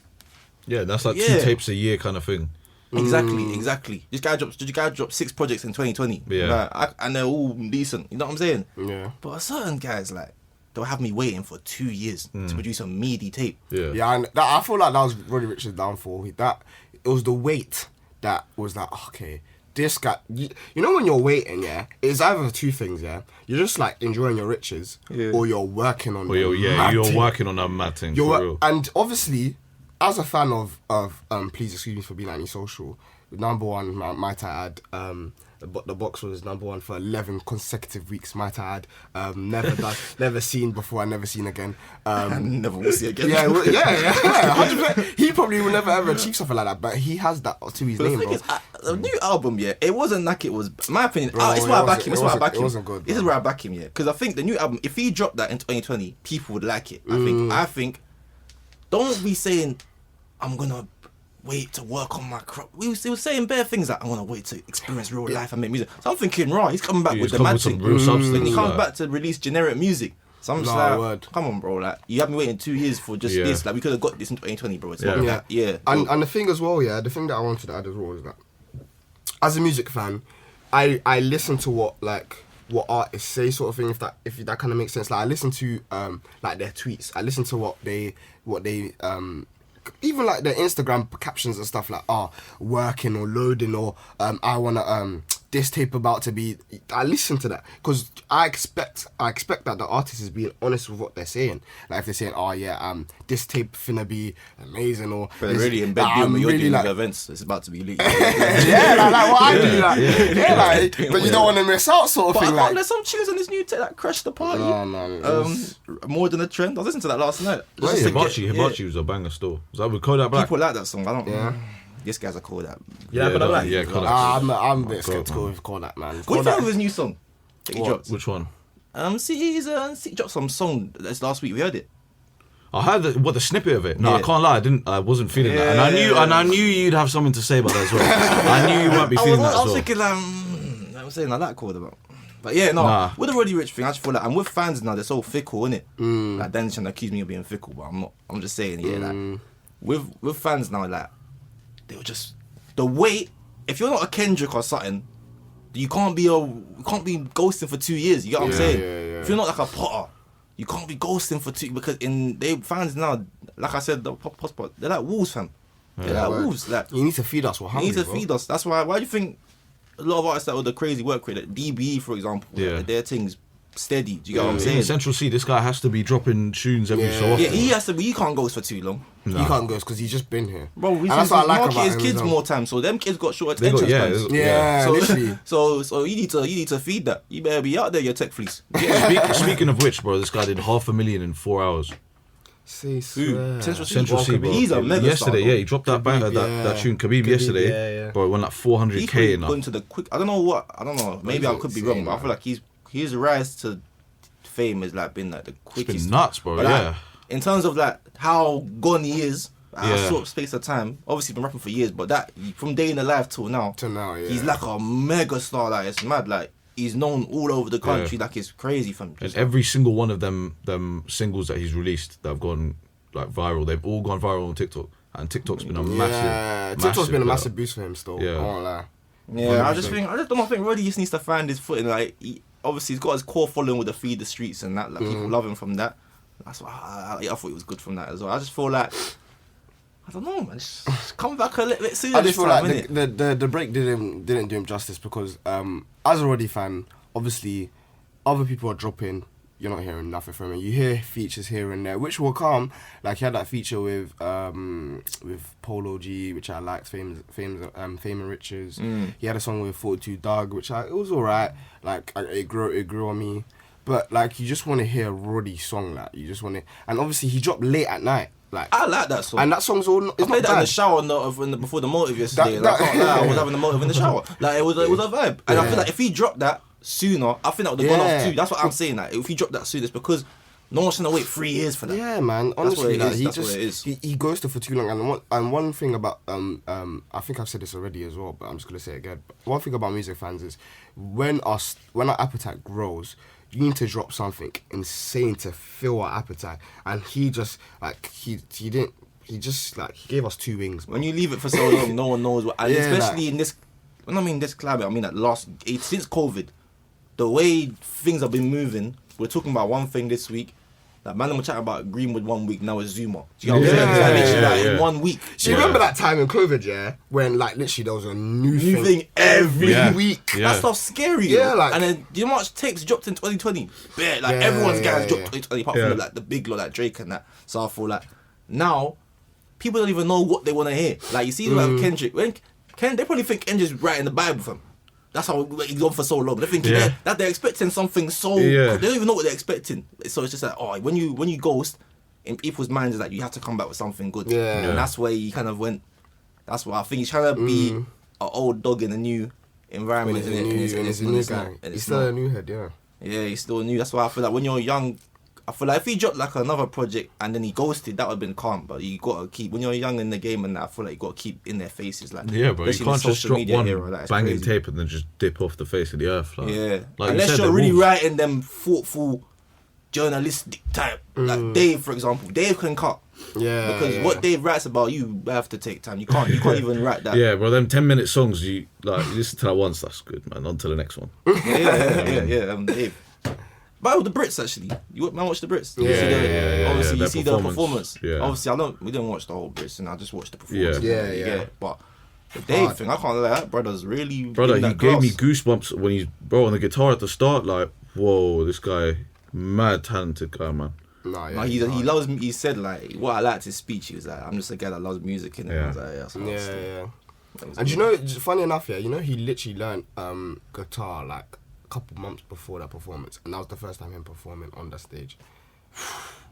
Yeah, that's like 2 Yeah. tapes a year kind of thing. Exactly. This guy dropped 6 projects in 2020. Yeah. Like, and they're all decent. You know what I'm saying? Yeah. But certain guys like they'll have me waiting for 2 years to produce a meaty tape. Yeah. Yeah, and I feel like that was Roddy Rich's downfall. It was the weight that was like, okay, this guy. You know when you're waiting, yeah, it's either 2 things, yeah. You're just like enjoying your riches, or you're working on. Well, you're working on that mad thing. For real. And obviously, as a fan of please excuse me for being antisocial. Number 1, might I add, the box was number 1 for 11 consecutive weeks. Might I add, never seen before and never seen again. And never will see again. Yeah, 100%. He probably will never ever achieve something like that, but he has that to his But the name, thing bro. is, the new album, yeah, it wasn't like it was. In my opinion, Bro, it's it why I wasn't- back him. it It's why I wasn't- back it him. wasn't good, This is bro. where I back him, yeah, because I think the new album, if he dropped that in 2020, people would like it. I think. Don't be saying, I'm gonna wait to work on my crop. He was saying bare things like I'm gonna wait to experience real life and make music. So I'm thinking, right, he's coming back Yeah, with he's the come mad with some thing. real substance, Then he comes like. back to release generic music. So I'm just Nah, like, word. come on, bro. Like you have me waiting 2 years for just this. Like we could have got this in 2020, bro. It's not Yeah. that. Yeah. And the thing as well, yeah, the thing that I wanted to add as well is that as a music fan, I listen to what like what artists say, sort of thing. If that kind of makes sense. Like I listen to like their tweets. I listen to what they even like their Instagram captions and stuff like working or loading or I wanna this tape about to be. I listen to that because I expect that the artist is being honest with what they're saying. Like if they're saying, this tape finna be amazing, or but really in bed doing what you're doing like, events, it's about to be lit. Yeah, like what I do, like but you don't want to miss out, sort of thing. Like there's some tunes on this new tape that crashed the party. No. More than a trend. I was listening to that last night. Hibachi was a banger still. Was that with Kodak Black? People like that song. I don't. Yeah. This guy's a Kodak. Yeah, Kodak Black. Yeah, Kodak. I'm a bit skeptical with Kodak, man. What do you think of his new song that he dropped? Which one? He dropped some song that's last week. We heard it. I heard the snippet of it. No, I can't lie. I wasn't feeling that, and I knew you'd have something to say about that as well. I knew you weren't be feeling that as well. I was thinking, I'm saying I like Kodak. But with the Roddy Rich thing, I just feel like, and with fans now, they're so fickle, innit? Like Danz trying to accuse me of being fickle, but I'm not. I'm just saying, like with fans now, like they were just the weight. If you're not a Kendrick or something, you can't be ghosting for 2 years. You get what I'm saying? Yeah. If you're not like a Potter, you can't be ghosting for 2 because fans now, like I said, they're like wolves, fam. They're like wolves. Like you need to feed us. You need to feed us. That's why. Why do you think a lot of artists that were the crazy work rate, like DBE for example, their thing's steady. Do you get what I'm saying? Central C, this guy has to be dropping tunes every so often. Yeah, he has to. He can't ghost for too long. No. He can't ghost because he's just been here. Bro, that's what I like about his kids more time. So them kids got short attention spans. Yeah, literally. So you need to feed that. You better be out there, your tech fleece. Speaking of which, bro, this guy did 500,000 in 4 hours. Central C, bro. He's a mega yesterday, star, he dropped that banger, that tune Khabib yesterday. Bro, it went like 400k in going to the quick. I don't know. Maybe I could be wrong, but I feel like his rise to fame has like been like the quickest. It's been nuts, bro. But in terms of like how gone he is, a short space of time. Obviously, he's been rapping for years, but that from Day in the Life till now, he's like a mega star. Like it's mad. Like he's known all over the country. Like it's crazy, fam. And every single one of them singles that he's released that have gone like viral, they've all gone viral on TikTok, and TikTok's been a massive. TikTok's been a massive boost for him still. Yeah, I won't lie. Yeah, I don't think Roddy just needs to find his footing. Like obviously he's got his core following with the Feed the Streets and that. Like people love him from that. That's why I thought he was good from that as well. I just feel like I don't know, man. Just come back a little bit sooner. I just feel like the break didn't do him justice because as a Roddy fan, obviously other people are dropping. You're not hearing nothing from him. You hear features here and there, which will come. Like he had that feature with Polo G, which I liked, Fame and Riches. He had a song with 42 Doug, which it was alright. Like it grew on me. But like you just want to hear a Roddy song, like you just want to. And obviously he dropped late at night. Like I like that song, and that song's all. It's I played not that bad. in the shower before the motive yesterday. I was having the motive in the shower. Like it was a vibe, and I feel like if he dropped that sooner, I think that would have gone off too. That's what I'm saying. Like if he dropped that sooner, it's because no one's gonna wait 3 years for that. Yeah, man. Honestly, that's what it is. He ghosted for too long. And one thing about I think I've said this already as well, but I'm just gonna say it again. But one thing about music fans is when our appetite grows, you need to drop something insane to fill our appetite. And he just like he gave us 2 wings. When you leave it for so long, no one knows what. And especially in this, when I mean this climate, I mean like since COVID, the way things have been moving. We're talking about one thing this week. Like man, I'm chatting about Greenwood 1 week. Now it's Zuma. Do you know what I'm saying? Literally in 1 week. Do you remember that time in COVID, when like literally there was a new thing every week? Yeah. That stuff's scary. Yeah, like, and then do you know how much takes dropped in 2020? Everyone's guys dropped 2020 apart from like the big lot like Drake and that. So I feel like now people don't even know what they want to hear. Like you see like Kendrick. They probably think Kendrick's writing the Bible for him. That's how he's on for so long. They're thinking that they're expecting something so. They don't even know what they're expecting. So it's just like, when you ghost, in people's minds is like you have to come back with something good. And that's where he kind of went. That's why I think he's trying to be an old dog in a new environment. He's a new guy. He's still a new head, Yeah, he's still new. That's why I feel like when you're young, I feel like if he dropped like another project and then he ghosted, that would have been calm. But you gotta keep, when you're young in the game and that, I feel like you gotta keep in their faces. Like, yeah, bro, you can't just drop one banging crazy. tape and then just dip off the face of the earth. Like, like unless you're really writing them thoughtful, journalistic type. Like Dave, for example. Dave can cut. Yeah. Because what Dave writes about, you have to take time. You can't even write that. Yeah, bro. Them 10-minute songs, you listen to that once. That's good, man. On to the next one. Yeah. Dave. But the Brits actually, watch the Brits. Obviously, you see the performance. Yeah. Obviously, we didn't watch the whole Brits, and I just watched the performance. Yeah. But the Dave thing, I can't lie, that brother's really. Brother, he gave me goosebumps when he's on the guitar at the start. Like, whoa, this guy, mad talented guy, man. He loves. He said like, what I liked his speech. He was like, I'm just a guy that loves music, innit? I was like, that's yeah. And you know, funny enough, he literally learned guitar like a couple months before that performance, and that was the first time him performing on the stage.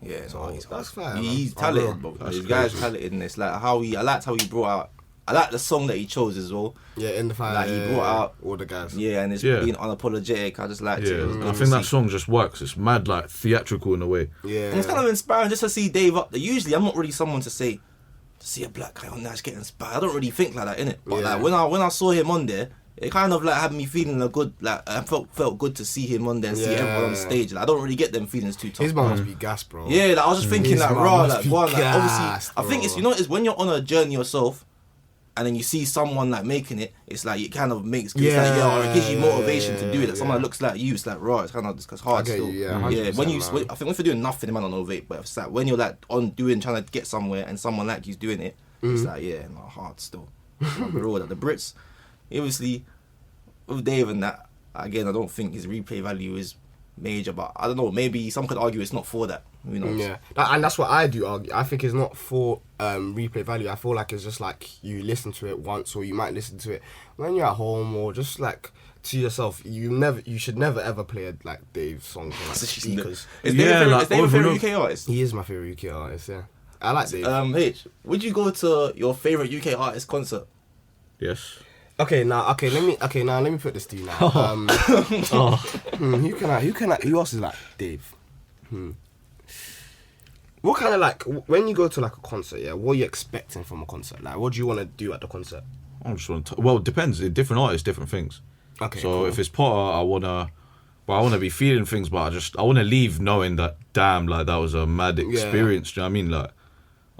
Yeah, so that's fine. He's talented, bro. This guy's talented in this. Like I liked how he brought out. I like the song that he chose as well. Yeah, in the fire. Like he brought out all the guys. Yeah, and it's being unapologetic. I just liked it. I think that song just works. It's mad like theatrical in a way. Yeah. And it's kind of inspiring just to see Dave up there. Usually I'm not really someone to say, to see a black guy on there, just get inspired. I don't really think like that, innit? But like when I saw him on there, it kind of like had me feeling I felt good to see him on there and see everyone on stage. Like I don't really get them feelings too tough. His man must be gas, bro. Yeah, like, I was just thinking like obviously gas, I think it's it's when you're on a journey yourself and then you see someone like making it, it's like it kind of makes or it gives you motivation to do it. Like someone that looks like you, it's like it's kind of it's hard still. When you I think if you're doing nothing, it might not innovate, but it's like when you're like trying to get somewhere and someone like you's doing it, it's like hard still. Overall, like the Brits, obviously with Dave and that, again, I don't think his replay value is major, but I don't know, maybe some could argue it's not for that. Who knows? Yeah, and that's what I do argue. I think it's not for replay value. I feel like it's just like you listen to it once, or you might listen to it when you're at home, or just like to yourself. You should never ever play a like Dave song on like speakers. Is Dave your favorite UK artist? He is my favorite UK artist. Yeah, I like Dave. H, would you go to your favorite UK artist concert? Yes. Let me put this to you now. Who else is like Dave? What kind of like when you go to like a concert? What are you expecting from a concert? Like, what do you want to do at the concert? I just want to. Well, it depends. Different artists, different things. Okay. So cool. If it's Potter, I wanna be feeling things, but I wanna leave knowing that damn, like that was a mad experience. Do you know what I mean? Like,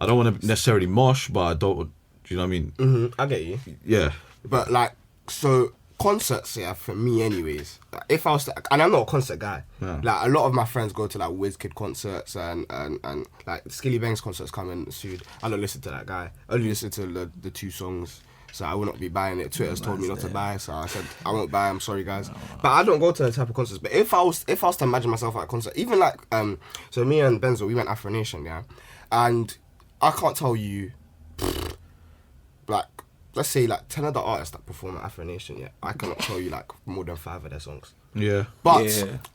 I don't want to necessarily mosh, but I don't. Do you know what I mean? Mm-hmm, I get you. Yeah. But like, so concerts, for me anyways, if I was to, and I'm not a concert guy, like a lot of my friends go to like WizKid concerts and like Skilly Bang's concerts coming soon. I don't listen to that guy. I only listen to the 2 songs, so I will not be buying it. Twitter's told me not to buy, so I said I won't buy. I'm sorry guys, but I don't go to the type of concerts. But if I was to imagine myself at a concert, even like so me and Benzo, we went Afro Nation, and I can't tell you like, let's say like 10 of the artists that perform at Afro Nation, I cannot tell you like more than 5 of their songs. Yeah. But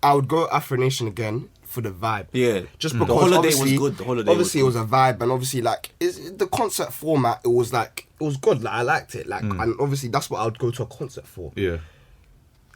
I would go Afro Nation again for the vibe. Yeah. Just because the holiday was good. The holiday obviously was good. It was a vibe, and obviously like the concert format, it was good. Like I liked it. Like and obviously that's what I would go to a concert for. Yeah.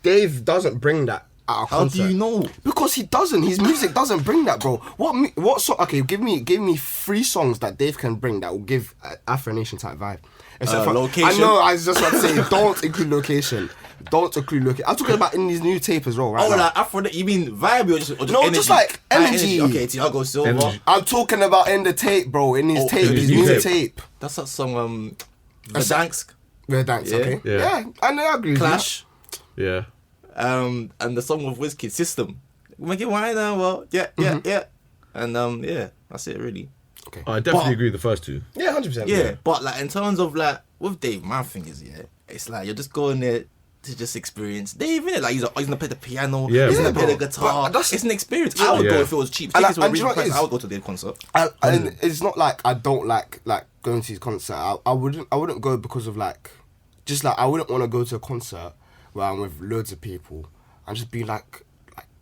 Dave doesn't bring that at a concert. How do you know? Because he doesn't. His music doesn't bring that, bro. What song? Okay, give me 3 songs that Dave can bring that will give Afro Nation type vibe. Except for location. I know. I was just about to say, don't include location. Don't include location. I'm talking about in his new tape as well, right? Oh, like Afro? You mean vibe or just no, energy? just like energy. Okay, Thiago Silva. Energy. I'm talking about in the tape, bro. In his tape, his new tape. That's that song. Danz. Danz. Okay. Yeah. And I agree. Clash. Yeah. And the song with WizKid, System. Make it wine now, well, yeah. And that's it really. Okay. I definitely agree with the first 2. Yeah, 100%. Yeah, but like in terms of like with Dave, my thing is it's like you're just going there to just experience Dave, innit? Like he's gonna play the piano, he's gonna play the guitar. It's an experience. I would go if it was cheap. Tickets were really priced. I would go to Dave concert. And it's not like I don't like going to his concert. I wouldn't go because of like, just like I wouldn't want to go to a concert where I'm with loads of people and just be like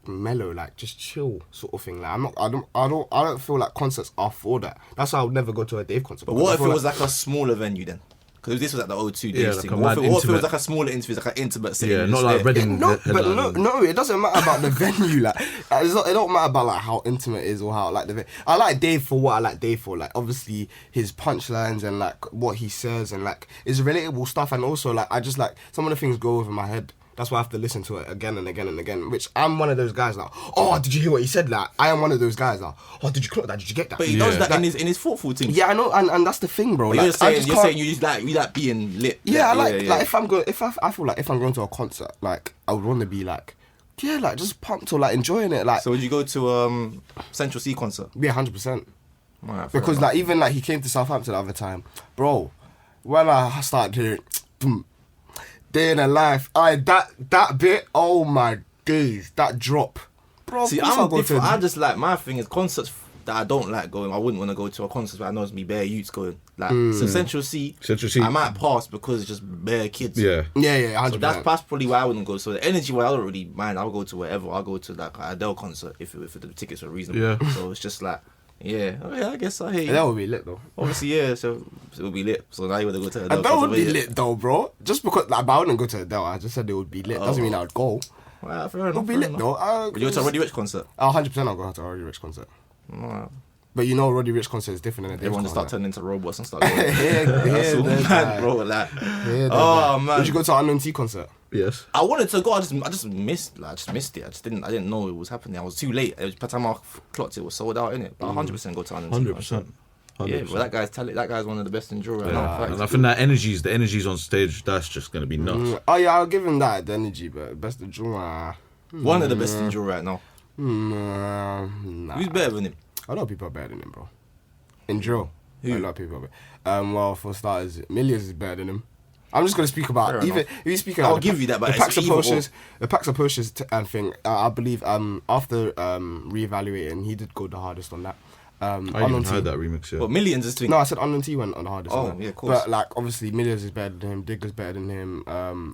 mellow, like just chill sort of thing. Like I don't feel like concerts are for that. That's why I would never go to a Dave concert. But what if it was like a smaller venue then? Because this was at the O2 Days like thing. What if it was like a smaller interview, like an intimate setting? Yeah, not like Reading. No, it doesn't matter about the venue. Like, it don't matter about like how intimate it is or how like the. I like Dave for what I like Dave for. Like obviously his punchlines and like what he says and like his relatable stuff, and also like I just like some of the things go over my head. That's why I have to listen to it again and again and again. Which I'm one of those guys like, oh, did you hear what he said? Like, I am one of those guys like, oh, did you clock that? Did you get that? But he does that in his thoughtful things. Yeah, I know, and that's the thing, bro. But Like, you're saying you like being lit. Yeah, I like if I'm going, I feel like if I'm going to a concert, like I would want to be like, yeah, like just pumped or like enjoying it. Like, So would you go to Central C concert? yeah, 100%. Right, Because like even like he came to Southampton the other time, bro. When I started hearing boom, Day in a Life, that bit, oh my days, that drop, bro. See, I'm different. I just like, my thing is concerts that I don't like going. I wouldn't want to go to a concert where I know it's me bare youths going. Like so Central C, Central C. I might pass because it's just bare kids. Yeah. Yeah, 100%. So that's probably why I wouldn't go. So the energy wise, I don't really mind. I'll go to wherever. I'll go to like an Adele concert if the tickets are reasonable. Yeah. So it's just like, yeah, I guess I hear you. That would be lit though. Obviously, yeah. So it would be lit. So now you want to go to Adele. Adele would concert, be yeah. lit though, bro. Just because like, but I wouldn't go to Adele. I just said it would be lit. Doesn't mean I would go. Right, fair It enough. would be fair lit enough. though. Would you go to a Roddy Rich concert? 100% I'll go to a Roddy Rich concert. Right. But you know, Roddy Rich concert is different than a Everyone Dave's just start concert. turning into robots and start going. Yeah, That's all that's mad, right. bro. Like, Yeah, oh man. Would you go to an Unknown T concert? Yes. I wanted to go. I just missed. Like, I just missed it. I didn't know it was happening. I was too late. By the time I clocked it was sold out, innit? But 100% go to 100%. Yeah, but that guy's talent. That guy's one of the best in drill right now. Facts. And I think the energy's on stage, that's just going to be nuts. Oh yeah, I'll give him that the energy, but best of Juma. One of the best in drill right now. Nah. Who's better than him? A lot of people are better than him, bro. In drill, Who? a lot of people are better. Well, for starters, Millions is better than him. I'm just gonna speak about Fair even enough. if you speak I'll about give you that, but the it's packs of either or. posters, the packs of posters thing. I believe after reevaluating, he did go the hardest on that. I ain't even Unknown T- heard that remix yet. But Millions is thing. No, I said Unknown T went on the hardest. Oh, on that. yeah, of course. But like, obviously, Millions is better than him. Digger's better than him.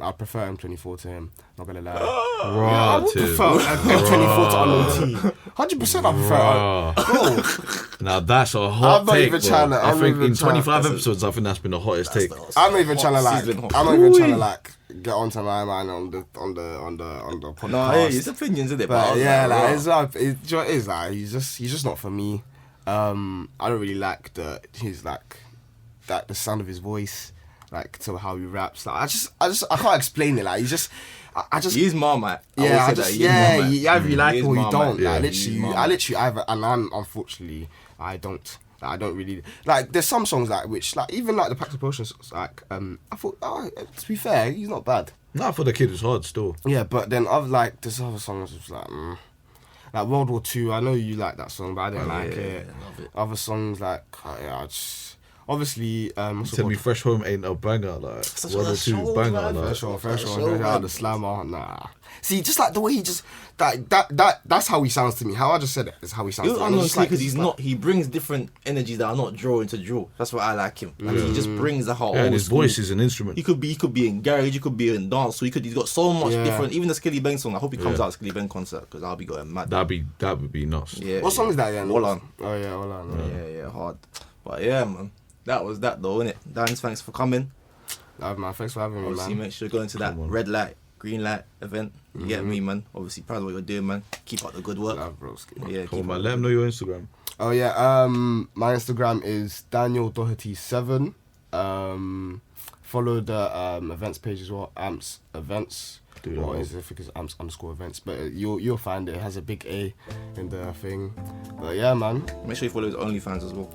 I prefer M24 to him. Not gonna lie. I would prefer M24 to Unknown T. 100% I prefer. Bro, Now that's a hot I'm not take, even bro. trying to- I I'm think not even in trying- 25 episodes, I think that's been the hottest take. I'm not even trying to like. Sizzling hot. I'm not even trying to like get onto my man on the podcast. No, hey, it's opinions, isn't it? I But was yeah, bro. like it's like do you know what it is like he's just not for me. I don't really like his like the sound of his voice, like to how he raps. Like I can't explain it. Like I just He's Marmite. yeah, I always say that. He's yeah, Marmite. you either you like He it is or you Marmite. don't. Yeah. Like He's I Marmite. literally either, and I'm unfortunately I don't. Like, I don't really like. There's some songs like which like even like the Packs of Potions like I thought to be fair he's not bad. Nah, for the kid, it's hard still. Yeah, but then other like there's other songs which like World War II. I know you like that song, but I didn't like it. love it. Other songs like yeah, I just obviously what's it Tell me called? Fresh Home ain't a banger, like, Such one a or two show, banger, man. like. Fresh Show, one, man. the slammer. Nah. See, just like the way he just that's how he sounds to me. How I just said it is how he sounds. He was to me. I'm unknown just like, because he's it's not. He brings different energies that are not draw into draw. That's why I like him. Like, he just brings the whole. Yeah, and old his school. voice is an instrument. He could be in garage. He could be in dance. So he's got so much Yeah. different. Even the Skilly Bang song. I hope he comes Yeah. out at Skilly Bang concert because I'll be going mad. That would be nuts. Yeah. What song is that again? All on. Oh yeah, all on. Yeah, hard. But yeah, man. That was that though, innit? Danz, thanks for coming. Man, thanks for having me, Obviously, man. make sure you go into that Come on. red light, green light event. You get me, man. Obviously, proud of what you're doing, man. Keep up the good work. Love, broski. Yeah, Come keep on, man. up Let him know your Instagram. Oh yeah, my Instagram is Daniel Doherty7. Follow the events page as well, Amps Events. Do that. Or is it? I think it's Amps_events, but you'll find it. It has a big A in the thing. But yeah, man. Make sure you follow his OnlyFans as well.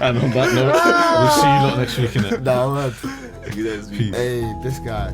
And on that note, we'll see you lot next week, innit? Nah, word. You guys be- Peace. Hey, this guy.